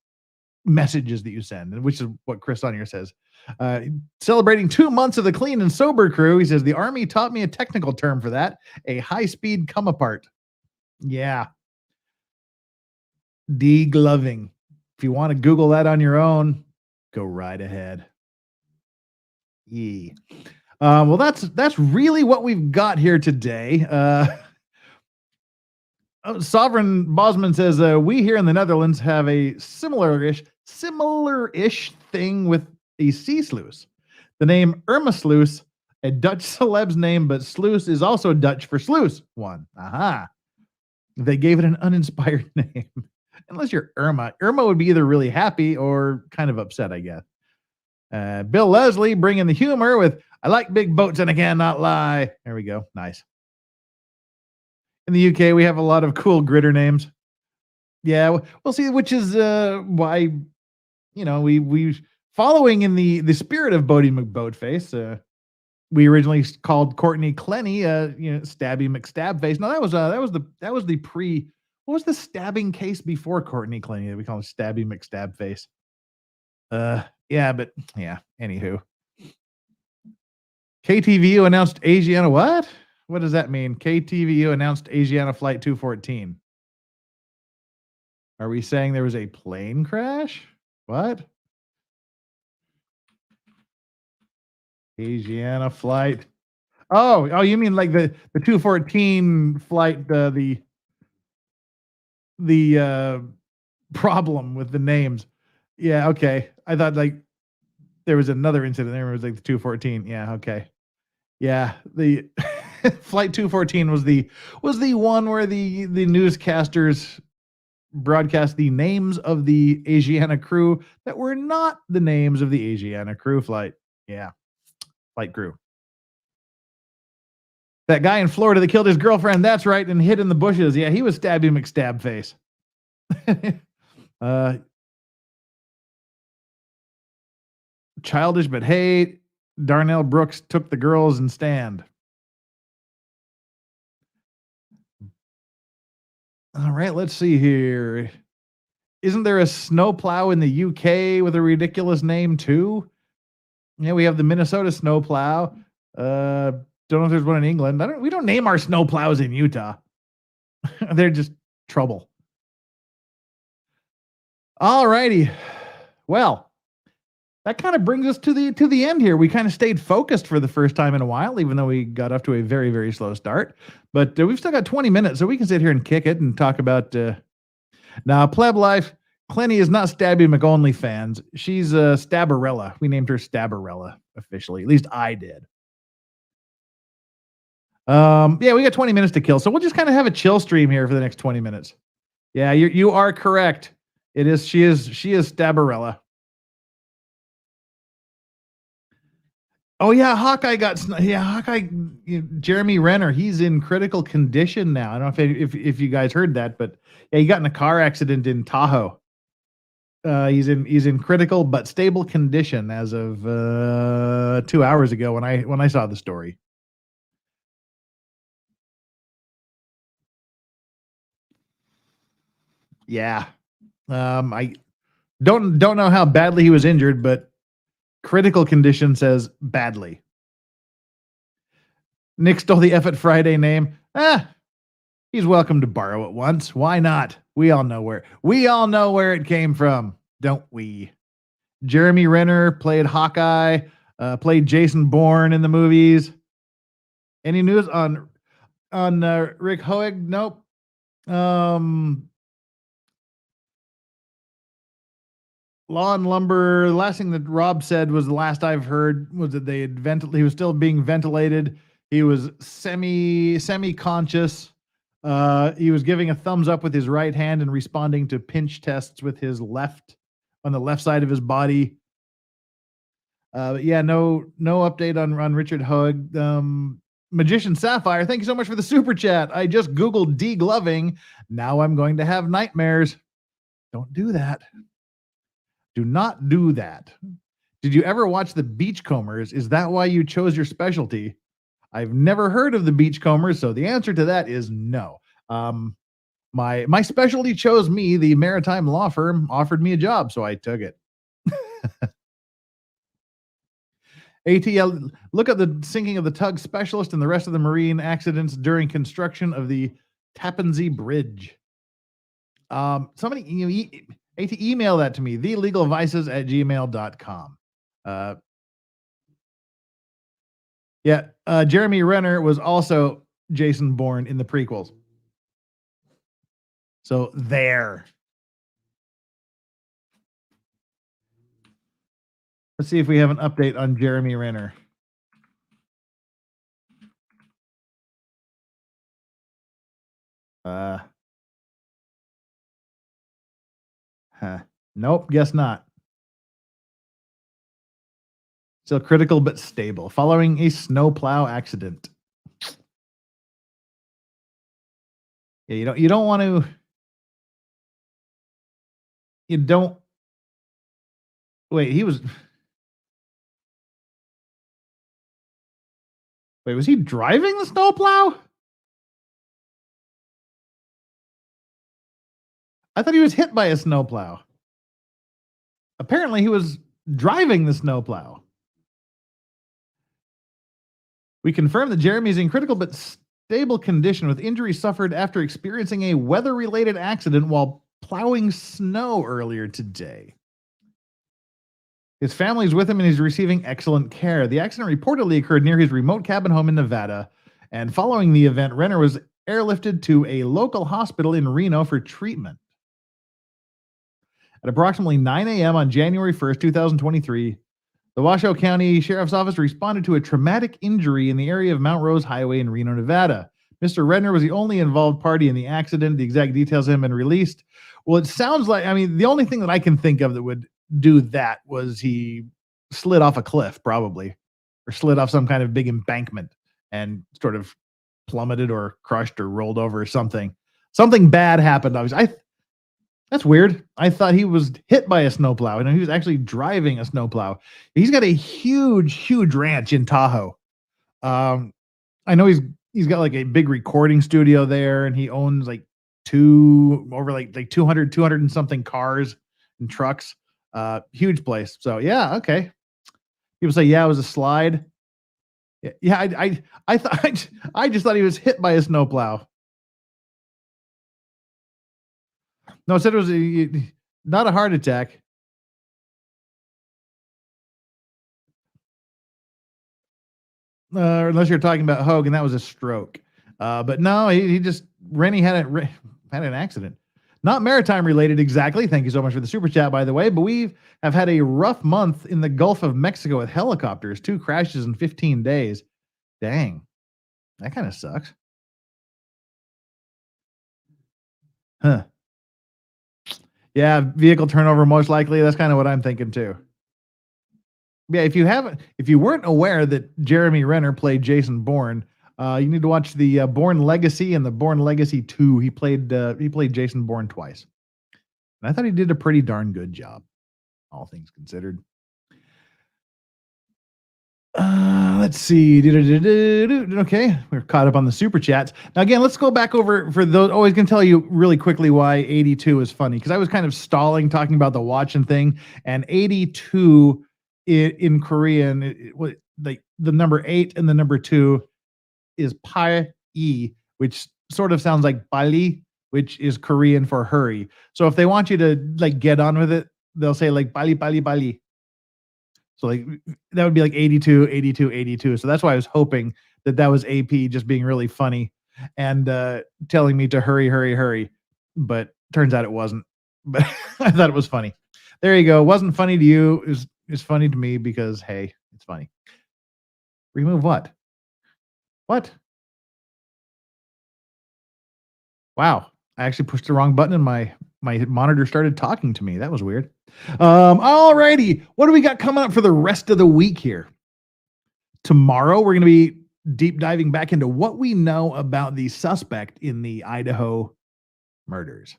messages that you send, which is what Chris on here says. Celebrating 2 months of the clean and sober crew. He says the Army taught me a technical term for that, a high-speed come apart. Yeah. Degloving. If you want to Google that on your own, go right ahead. Yeah. Well, that's really what we've got here today. Sovereign Bosman says we here in the Netherlands have a similar-ish thing with a sea sluice. The name Irma Sluice, a Dutch celeb's name, but sluice is also Dutch for sluice. One. Aha. They gave it an uninspired name. Unless you're Irma. Irma would be either really happy or kind of upset, I guess. Bill Leslie bringing the humor with, I like big boats and I cannot lie. There we go. Nice. In the UK, we have a lot of cool gritter names. Yeah, we'll see, which is why, we following in the spirit of Boaty McBoatface, we originally called Courtney Clenny, Stabby McStabface. No, that was the pre. What was the stabbing case before Courtney Clenny? We call him Stabby McStabface. Anywho. KTVU announced Asiana. What? What does that mean? KTVU announced Asiana Flight 214. Are we saying there was a plane crash? What? Asiana Flight. Oh, you mean like the 214 flight, the problem with the names. Yeah, okay. I thought like there was another incident there. It was like the 214. Yeah, okay. Yeah, the Flight 214 was the one where the newscasters broadcast the names of the Asiana crew that were not the names of the Asiana crew flight. Yeah, flight crew. That guy in Florida that killed his girlfriend, that's right, and hid in the bushes. Yeah, he was Stabby McStabface. Childish, but hey, Darnell Brooks took the girls and stand. All right, let's see here. Isn't there a snowplow in the UK with a ridiculous name too? Yeah, we have the Minnesota snowplow. Don't know if there's one in England. We don't name our snowplows in Utah. They're just trouble. All righty. Well, that kind of brings us to the end here. We kind of stayed focused for the first time in a while, even though we got off to a very, very slow start. But we've still got 20 minutes, so we can sit here and kick it and talk about... Now, Pleb Life, Clenny is not Stabby McOnly fans. She's Stabberella. We named her Stabberella officially. At least I did. Yeah, we got 20 minutes to kill, so we'll just kind of have a chill stream here for the next 20 minutes. Yeah, you are correct. It is. She is Stabberella. Oh yeah, Hawkeye Hawkeye. Jeremy Renner. He's in critical condition now. I don't know if you guys heard that, but yeah, he got in a car accident in Tahoe. He's in critical but stable condition as of 2 hours ago when I saw the story. Yeah, I don't know how badly he was injured, but critical condition says badly. Nick stole the F at Friday name. He's welcome to borrow it once. Why not? We all know where it came from, don't we? Jeremy Renner played Hawkeye, played Jason Bourne in the movies. Any news on Rick Hoeg? Nope. Law and Lumber, the last thing that Rob said was the last I've heard was that he was still being ventilated. He was semi-conscious. He was giving a thumbs up with his right hand and responding to pinch tests with his left on the left side of his body. Yeah, no update on Richard Hoeg. Magician Sapphire, thank you so much for the super chat. I just Googled degloving. Now I'm going to have nightmares. Don't do that. Do not do that. Did you ever watch the Beachcombers? Is that why you chose your specialty? I've never heard of the Beachcombers, so the answer to that is no. My specialty chose me. The Maritime law firm offered me a job, so I took it. ATL, look at the sinking of the tug specialist and the rest of the marine accidents during construction of the Tappan Zee Bridge. Somebody, email that to me, thelegalvices@gmail.com. Jeremy Renner was also Jason Bourne in the prequels. So there. Let's see if we have an update on Jeremy Renner. Nope, guess not. Still critical but stable, following a snowplow accident. Yeah, you don't want to. You don't. Wait, was he driving the snowplow? I thought he was hit by a snowplow. Apparently, he was driving the snowplow. We confirm that Jeremy is in critical but stable condition with injuries suffered after experiencing a weather-related accident while plowing snow earlier today. His family is with him and he's receiving excellent care. The accident reportedly occurred near his remote cabin home in Nevada, and following the event, Renner was airlifted to a local hospital in Reno for treatment. At approximately 9 a.m. on January 1st, 2023, the Washoe County Sheriff's Office responded to a traumatic injury in the area of Mount Rose Highway in Reno, Nevada. Mr. Renner was the only involved party in the accident. The exact details have been released. Well, it sounds like, the only thing that I can think of that would do that was he slid off a cliff, probably, or slid off some kind of big embankment and sort of plummeted or crushed or rolled over or something. Something bad happened. That's weird. I thought he was hit by a snowplow, and he was actually driving a snowplow. He's got a huge ranch in Tahoe. I know he's got like a big recording studio there, and he owns like 200 and something cars and trucks. Huge place. So yeah, okay. People say, yeah, it was a slide. Yeah, I thought I just thought he was hit by a snowplow. No, it said it was not a heart attack. Unless you're talking about Hogan, that was a stroke. But no, Rennie had an accident. Not maritime related exactly. Thank you so much for the super chat, by the way. But we have had a rough month in the Gulf of Mexico with helicopters. 2 crashes in 15 days. Dang, that kind of sucks. Huh. Yeah, vehicle turnover most likely. That's kind of what I'm thinking too. Yeah, if you weren't aware that Jeremy Renner played Jason Bourne, you need to watch the Bourne Legacy and the Bourne Legacy 2. He played Jason Bourne twice. And I thought he did a pretty darn good job, all things considered. Let's see. Okay, we're caught up on the super chats. Now, again, let's go back over for those. Oh, I can tell you really quickly why 82 is funny, because I was kind of stalling talking about the watching thing, and 82 in Korean, like the number 8 and the number 2 is pai-i, which sort of sounds like bali, which is Korean for hurry. So if they want you to like get on with it, they'll say like bali, bali, bali. So like that would be like 82, 82, 82. So that's why I was hoping that was AP just being really funny and telling me to hurry, hurry, hurry. But turns out it wasn't. But I thought it was funny. There you go. It wasn't funny to you. It's funny to me because, hey, it's funny. Remove what? What? Wow. I actually pushed the wrong button and my monitor started talking to me. That was weird. Alrighty. What do we got coming up for the rest of the week here? Tomorrow, we're going to be deep diving back into what we know about the suspect in the Idaho murders.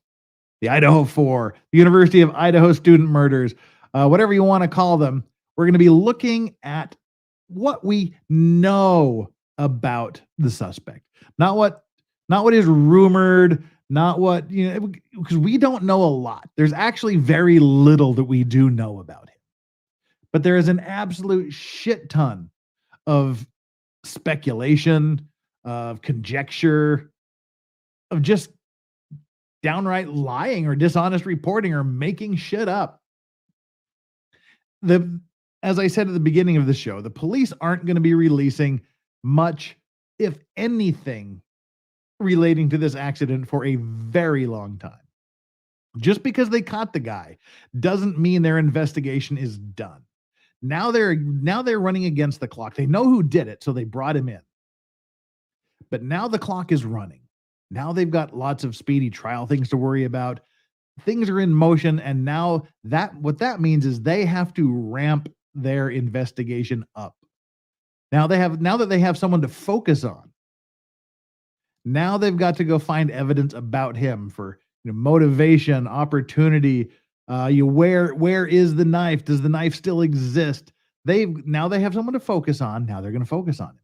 The Idaho 4, the University of Idaho student murders, whatever you want to call them. We're going to be looking at what we know about the suspect. Not what is rumored, not what, because we don't know a lot. There's actually very little that we do know about him. But there is an absolute shit ton of speculation, of conjecture, of just downright lying or dishonest reporting or making shit up. As I said at the beginning of the show, the police aren't going to be releasing much, if anything, relating to this accident for a very long time. Just because they caught the guy doesn't mean their investigation is done. Now they're running against the clock. They know who did it, so they brought him in. But now the clock is running. Now they've got lots of speedy trial things to worry about. Things are in motion, and now what that means is they have to ramp their investigation up. Now that they have someone to focus on. Now they've got to go find evidence about him for motivation, opportunity. Where is the knife? Does the knife still exist? They have someone to focus on. Now they're going to focus on it.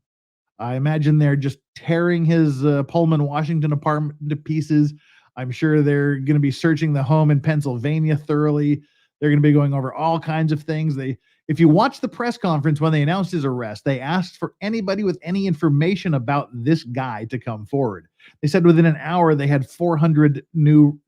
I imagine they're just tearing his Pullman, Washington apartment to pieces. I'm sure they're going to be searching the home in Pennsylvania thoroughly. They're going to be going over all kinds of things. If you watch the press conference when they announced his arrest, they asked for anybody with any information about this guy to come forward. They said within an hour they had 400 new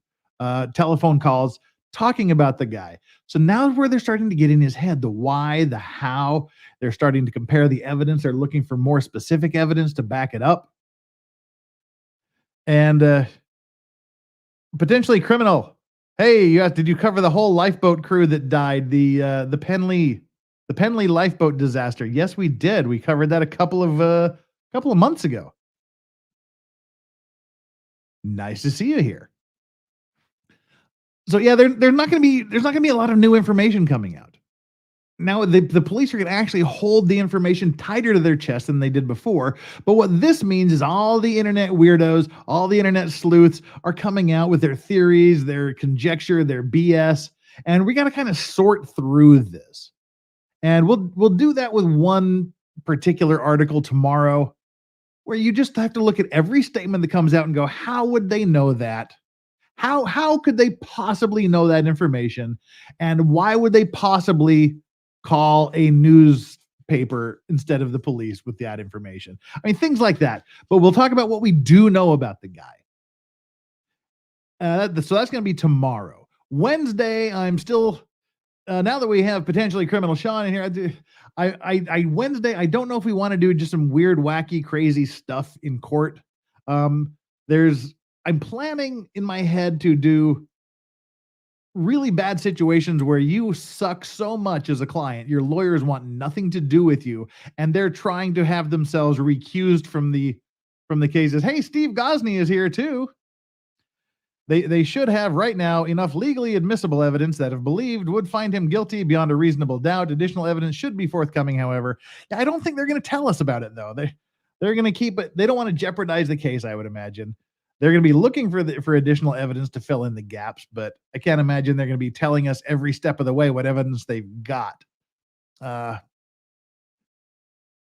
telephone calls talking about the guy. So now is where they're starting to get in his head, the why, the how. They're starting to compare the evidence. They're looking for more specific evidence to back it up. And potentially criminal. Hey, did you cover the whole lifeboat crew that died? The Penley lifeboat disaster. Yes, we did. We covered that a couple of months ago. Nice to see you here. So yeah, there's not going to be a lot of new information coming out. now the police are going to actually hold the information tighter to their chest than they did before. But what this means is all the internet weirdos, all the internet sleuths are coming out with their theories, their conjecture, their BS, and we got to kind of sort through this. And we'll do that with one particular article tomorrow, where you just have to look at every statement that comes out and go, how would they know that? How could they possibly know that information? And why would they possibly call a newspaper instead of the police with that information? I mean, things like that. But we'll talk about what we do know about the guy. So that's going to be tomorrow. Wednesday, I'm still now that we have potentially criminal Sean in here. Wednesday, I don't know if we want to do just some weird, wacky, crazy stuff in court. I'm planning in my head to do really bad situations where you suck so much as a client, your lawyers want nothing to do with you, and they're trying to have themselves recused from the cases. Hey, Steve Gosney is here too. They should have right now enough legally admissible evidence that, if believed, would find him guilty beyond a reasonable doubt. Additional evidence should be forthcoming, however. I don't think they're going to tell us about it, though. They're going to keep it. They don't want to jeopardize the case, I would imagine. They're going to be looking for additional evidence to fill in the gaps, but I can't imagine they're going to be telling us every step of the way what evidence they've got.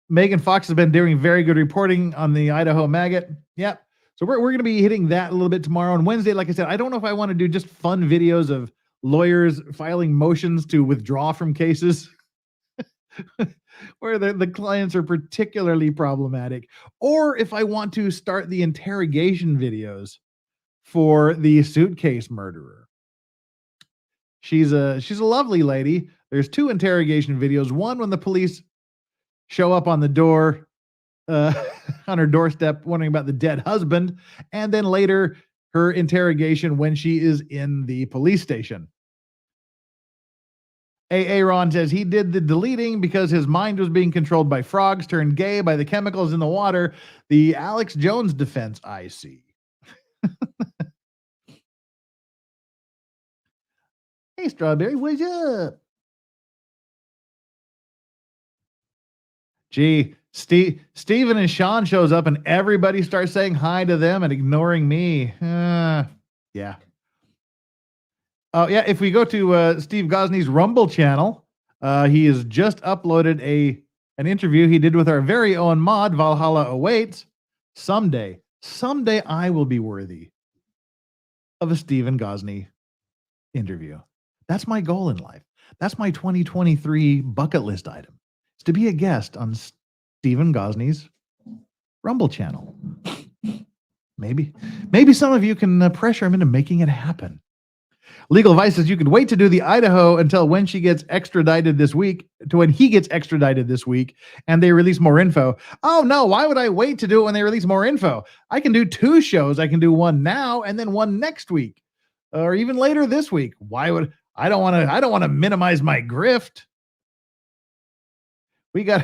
Megan Fox has been doing very good reporting on the Idaho maggot. Yep. So we're going to be hitting that a little bit tomorrow. On Wednesday, like I said, I don't know if I want to do just fun videos of lawyers filing motions to withdraw from cases where the clients are particularly problematic, or if I want to start the interrogation videos for the suitcase murderer. She's a lovely lady. There's 2 interrogation videos. One when the police show up on the door, on her doorstep, wondering about the dead husband, and then later her interrogation when she is in the police station. Aaron says he did the deleting because his mind was being controlled by frogs, turned gay by the chemicals in the water. The Alex Jones defense, I see. Hey, Strawberry, what's up? Gee, Steven and Sean shows up and everybody starts saying hi to them and ignoring me. Yeah. Oh, yeah. If we go to Steve Gosney's Rumble channel, he has just uploaded an interview he did with our very own mod, Valhalla Awaits. Someday I will be worthy of a Stephen Gosney interview. That's my goal in life. That's my 2023 bucket list item. It's to be a guest on Stephen Gosney's Rumble channel. Maybe some of you can pressure him into making it happen. Legal Advice says you can wait to do the Idaho until when she gets extradited this week, to when he gets extradited this week, and they release more info. Oh no, why would I wait to do it when they release more info? I can do 2 shows. I can do one now and then one next week, or even later this week. Why would I don't want to minimize my grift. We got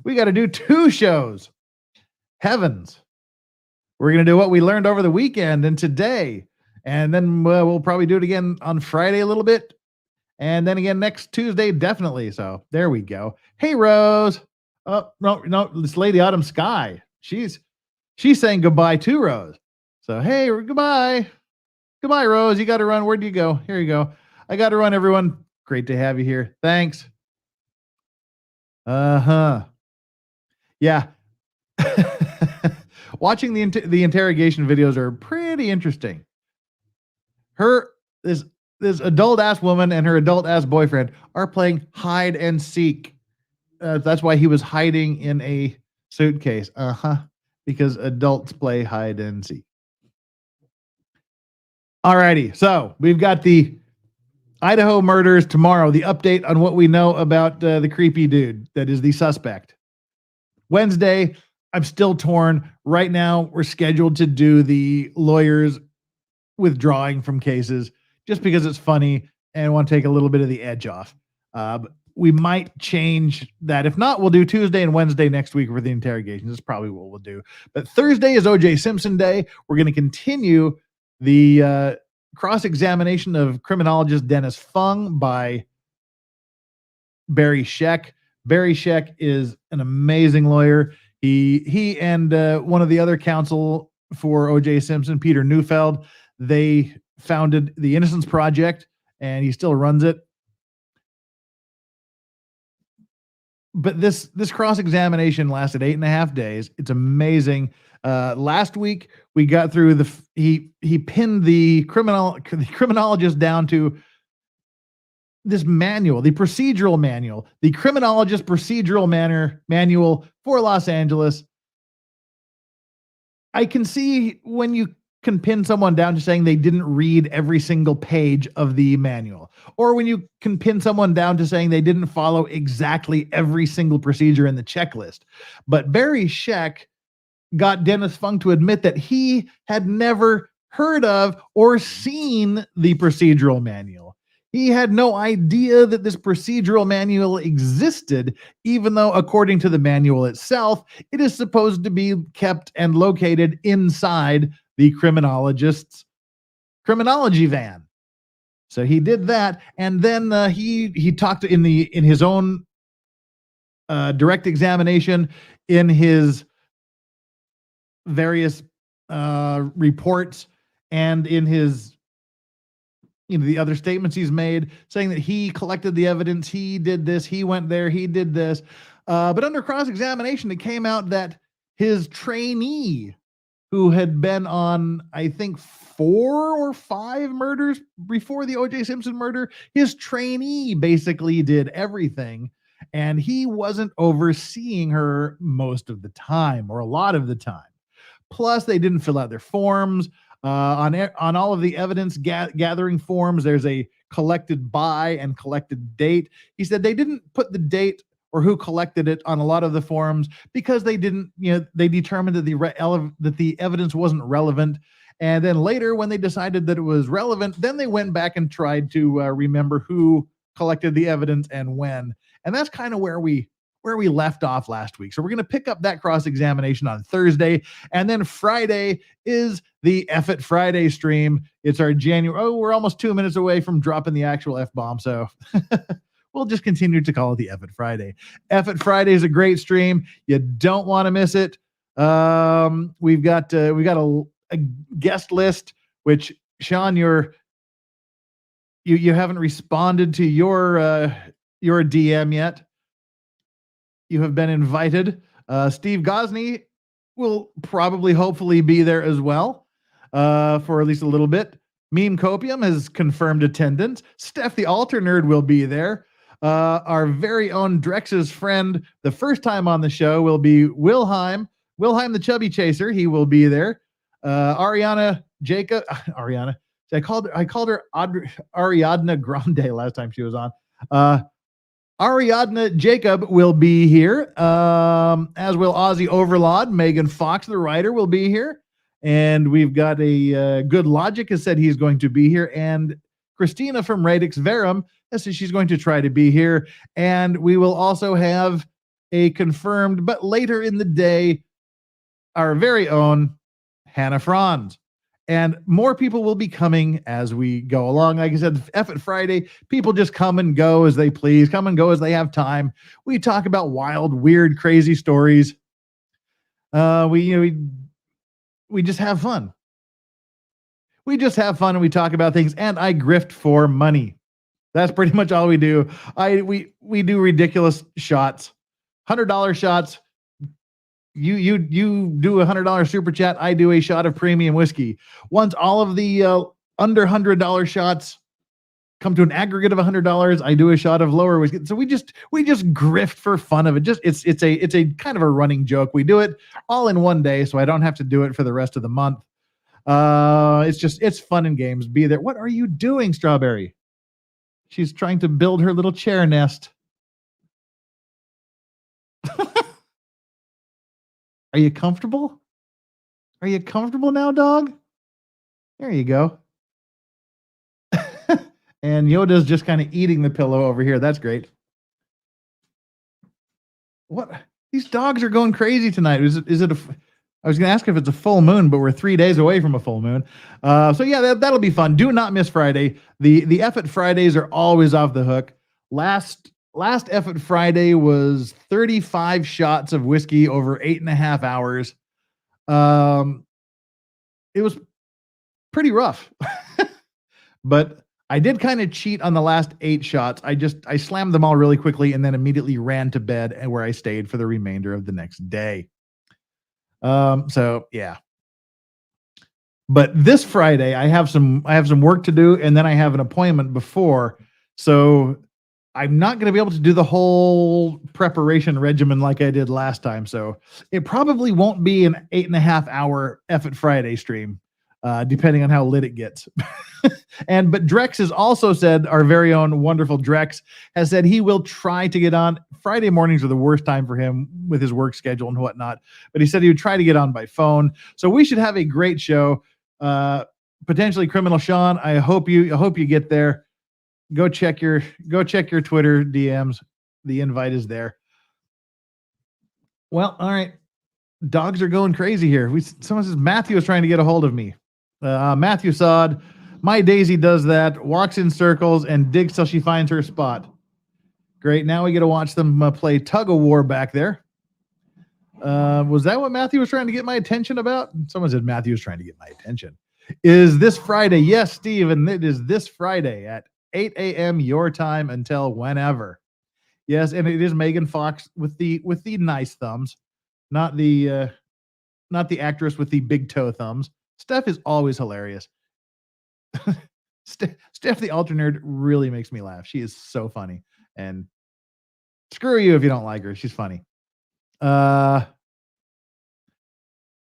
to do 2 shows. Heavens. We're going to do what we learned over the weekend and today. And then we'll probably do it again on Friday a little bit. And then again next Tuesday, definitely. So there we go. Hey, Rose. Oh, no, this Lady Autumn Sky. She's saying goodbye to Rose. So, hey, goodbye. Goodbye, Rose. You got to run. Where do you go? Here you go. I got to run, everyone. Great to have you here. Thanks. Yeah. Watching the interrogation videos are pretty interesting. This adult ass woman and her adult ass boyfriend are playing hide and seek. That's why he was hiding in a suitcase. Because adults play hide and seek. Alrighty, so we've got the Idaho murders tomorrow. The update on what we know about the creepy dude that is the suspect. Wednesday, I'm still torn. Right now, we're scheduled to do the lawyers withdrawing from cases just because it's funny and want to take a little bit of the edge off. We might change that. If not, we'll do Tuesday and Wednesday next week for the interrogations. That's probably what we'll do. But Thursday is O.J. Simpson Day. We're going to continue the cross-examination of criminologist Dennis Fung by Barry Scheck. Barry Scheck is an amazing lawyer. He and one of the other counsel for O.J. Simpson, Peter Neufeld, they founded the Innocence Project, and he still runs it. But this cross-examination lasted 8.5 days. It's amazing. Last week we got through he pinned the criminologist down to this manual, the procedural manual, the criminologist procedural manual for Los Angeles. I can see when you can pin someone down to saying they didn't read every single page of the manual, or when you can pin someone down to saying they didn't follow exactly every single procedure in the checklist. But Barry Scheck got Dennis Funk to admit that he had never heard of or seen the procedural manual. He had no idea that this procedural manual existed, even though, according to the manual itself, it is supposed to be kept and located inside the criminologist's criminology van. So he did that, and then he talked in his own direct examination, in his various reports, and in his the other statements he's made, saying that he collected the evidence, he did this, he went there, he did this. But under cross-examination, it came out that his trainee, who had been on, I think, 4 or 5 murders before the O.J. Simpson murder, his trainee basically did everything, and he wasn't overseeing her most of the time, or a lot of the time. Plus, they didn't fill out their forms. On all of the evidence gathering forms, there's a collected by and collected date. He said they didn't put the date or who collected it on a lot of the forms because they didn't, they determined that the evidence wasn't relevant. And then later, when they decided that it was relevant, then they went back and tried to remember who collected the evidence and when. And that's kind of where we left off last week. So we're going to pick up that cross-examination on Thursday, and then Friday is the F It Friday stream. It's our we're almost 2 minutes away from dropping the actual F-bomb, so we'll just continue to call it the F It Friday. F It Friday is a great stream. You don't want to miss it. We've got a guest list, which, Sean, you haven't responded to your DM yet. You have been invited. Steve Gosney will hopefully be there as well for at least a little bit. Meme Copium has confirmed attendance. Steph the Alter Nerd will be there. Our very own Drex's friend, the first time on the show, will be Wilhelm the Chubby Chaser. He will be there. Ariana Jacob. Ariana. I called her Ariadna Grande last time she was on. Ariadna Jacob will be here, as will Ozzy Overlord. Megan Fox, the writer, will be here. And we've got a Good Logic has said he's going to be here. And Christina from Radix Verum has said she's going to try to be here. And we will also have a confirmed, but later in the day, our very own Hannah Franz. And more people will be coming as we go along. Like I said, F It Friday, people just come and go as they please, come and go as they have time. We talk about wild, weird, crazy stories. We just have fun. We just have fun and we talk about things. And I grift for money. That's pretty much all we do. We do ridiculous shots, $100 shots. You do a $100 super chat. I do a shot of premium whiskey. Once all of the under $100 shots come to an aggregate of $100, I do a shot of lower whiskey. So we just grift for fun of it. It's a kind of a running joke. We do it all in one day, so I don't have to do it for the rest of the month. It's fun and games. Be there. What are you doing, Strawberry? She's trying to build her little chair nest. Are you comfortable? Are you comfortable now, dog? There you go. And Yoda's just kind of eating the pillow over here. That's great. What? These dogs are going crazy tonight. I was going to ask if it's a full moon, but we're 3 days away from a full moon. So yeah, that'll be fun. Do not miss Friday. The F It Fridays are always off the hook. Last last effort Friday was 35 shots of whiskey over 8.5 hours. It was pretty rough, but I did kind of cheat on the last 8 shots. I slammed them all really quickly and then immediately ran to bed, and where I stayed for the remainder of the next day. So yeah. But this Friday I have some work to do, and then I have an appointment before. So I'm not going to be able to do the whole preparation regimen like I did last time. So it probably won't be an 8.5 hour effort Friday stream, depending on how lit it gets. But Drex has also said, our very own wonderful Drex has said he will try to get on. Friday mornings are the worst time for him with his work schedule and whatnot, but he said he would try to get on by phone. So we should have a great show. Potentially Criminal Sean, I hope you get there. Go check your Twitter DMs. The invite is there. Well, all right. Dogs are going crazy here. Someone says Matthew is trying to get a hold of me. Matthew Sod, my Daisy does that, walks in circles and digs till she finds her spot. Great. Now we get to watch them play tug of war back there. Was that what Matthew was trying to get my attention about? Someone said Matthew was trying to get my attention. Is this Friday? Yes, Steve, and it is this Friday at 8 a.m. your time until whenever. Yes, and it is Megan Fox with the nice thumbs, not the actress with the big toe thumbs. Steph is always hilarious. Steph the Alter Nerd really makes me laugh. She is so funny. And screw you if you don't like her. She's funny. All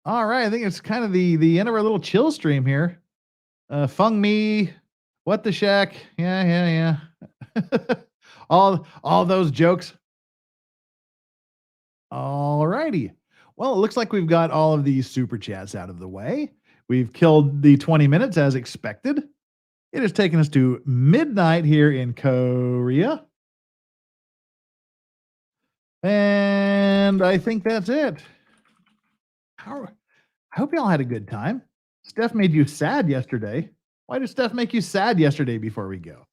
right, I think it's kind of the end of our little chill stream here. Fung Me, What the Shack, yeah. all those jokes. All righty. Well, it looks like we've got all of these super chats out of the way. We've killed the 20 minutes as expected. It has taken us to midnight here in Korea. And I think that's it. I hope y'all had a good time. Steph made you sad yesterday. Why did Steph make you sad yesterday before we go?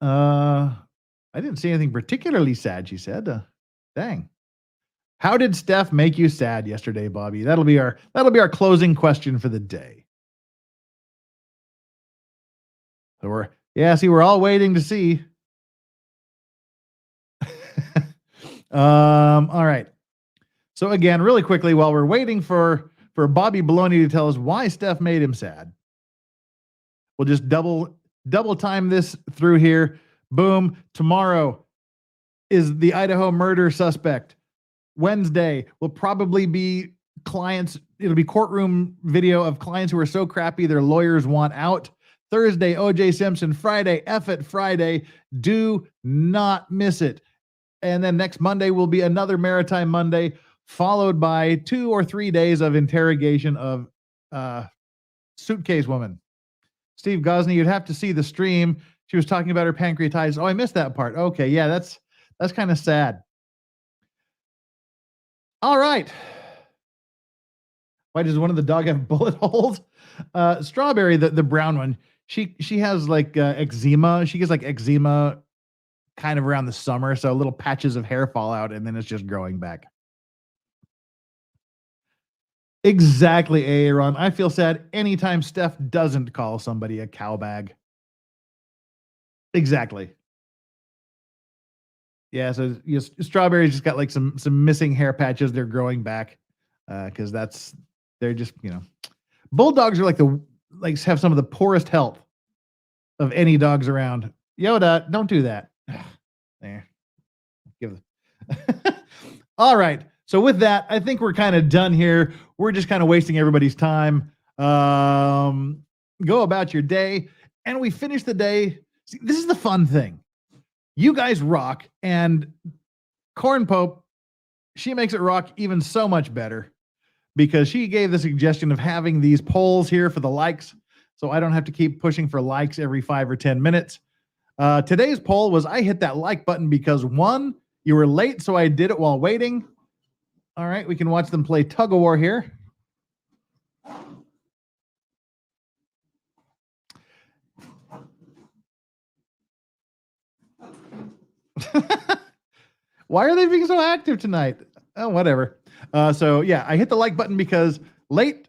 I didn't see anything particularly sad, she said. Dang. How did Steph make you sad yesterday, Bobby? That'll be our closing question for the day. So we're all waiting to see. All right. So again, really quickly, while we're waiting for Bobby Baloney to tell us why Steph made him sad, we'll just double time this through here. Boom. Tomorrow is the Idaho murder suspect. Wednesday will probably be clients. It'll be courtroom video of clients who are so crappy their lawyers want out. Thursday, O.J. Simpson. Friday, F it Friday. Do not miss it. And then next Monday will be another Maritime Monday, followed by 2 or 3 days of interrogation of Suitcase Woman. Steve Gosney, you'd have to see the stream. She was talking about her pancreatitis. Oh, I missed that part. Okay, yeah, that's kind of sad. All right. Why does one of the dog have bullet holes? Strawberry, the brown one, she has like eczema. She gets like eczema kind of around the summer, so little patches of hair fall out and then it's just growing back. Exactly, Aaron. I feel sad anytime Steph doesn't call somebody a cow bag. Exactly. Yeah, so Strawberry's just got like some missing hair patches. They're growing back because they're just, bulldogs are like have some of the poorest health of any dogs around. Yoda, don't do that. There. All right. So with that, I think we're kind of done here. We're just kind of wasting everybody's time. Go about your day. And we finish the day. See, this is the fun thing. You guys rock. And Corn Pope, she makes it rock even so much better because she gave the suggestion of having these polls here for the likes. So I don't have to keep pushing for likes every 5 or 10 minutes. Today's poll was I hit that like button because 1, you were late, so I did it while waiting. All right, we can watch them play tug of war here. Why are they being so active tonight? Oh, whatever. So yeah, I hit the like button because late.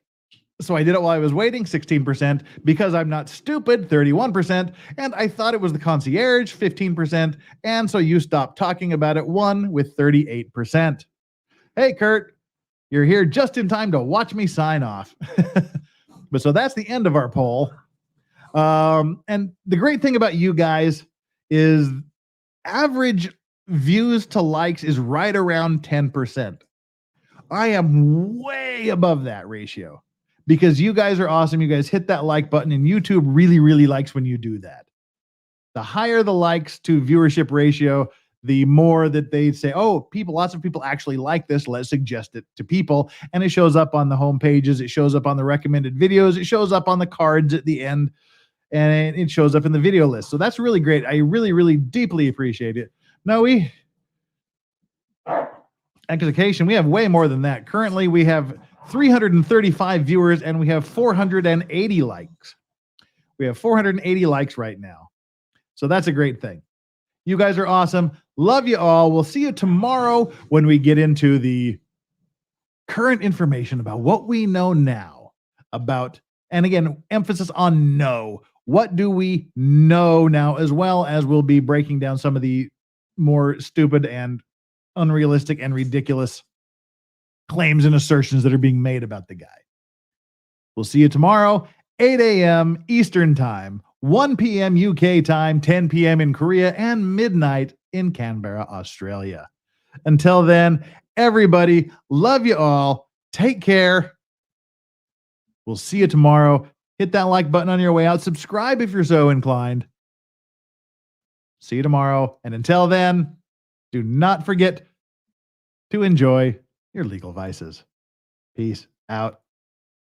So I did it while I was waiting, 16%. Because I'm not stupid, 31%. And I thought it was the concierge, 15%. And so you stopped talking about it, 1 with 38%. Hey, Kurt, you're here just in time to watch me sign off. But so that's the end of our poll. And the great thing about you guys is average views to likes is right around 10%. I am way above that ratio because you guys are awesome. You guys hit that like button, and YouTube really, really likes when you do that. The higher the likes to viewership ratio, the more that they say, oh, lots of people actually like this. Let's suggest it to people. And it shows up on the home pages. It shows up on the recommended videos. It shows up on the cards at the end, and it shows up in the video list. So that's really great. I really, really deeply appreciate it. Now Execution, we have way more than that. Currently, we have 335 viewers, and we have 480 likes. We have 480 likes right now. So that's a great thing. You guys are awesome. Love you all. We'll see you tomorrow when we get into the current information about what we know now about, and again, emphasis on know. What do we know now, as well as we'll be breaking down some of the more stupid and unrealistic and ridiculous claims and assertions that are being made about the guy. We'll see you tomorrow, 8 a.m. Eastern Time, 1 p.m. UK time, 10 p.m. in Korea, and midnight in Canberra, Australia. Until then, everybody, love you all. Take care. We'll see you tomorrow. Hit that like button on your way out. Subscribe if you're so inclined. See you tomorrow. And until then, do not forget to enjoy your legal vices. Peace out.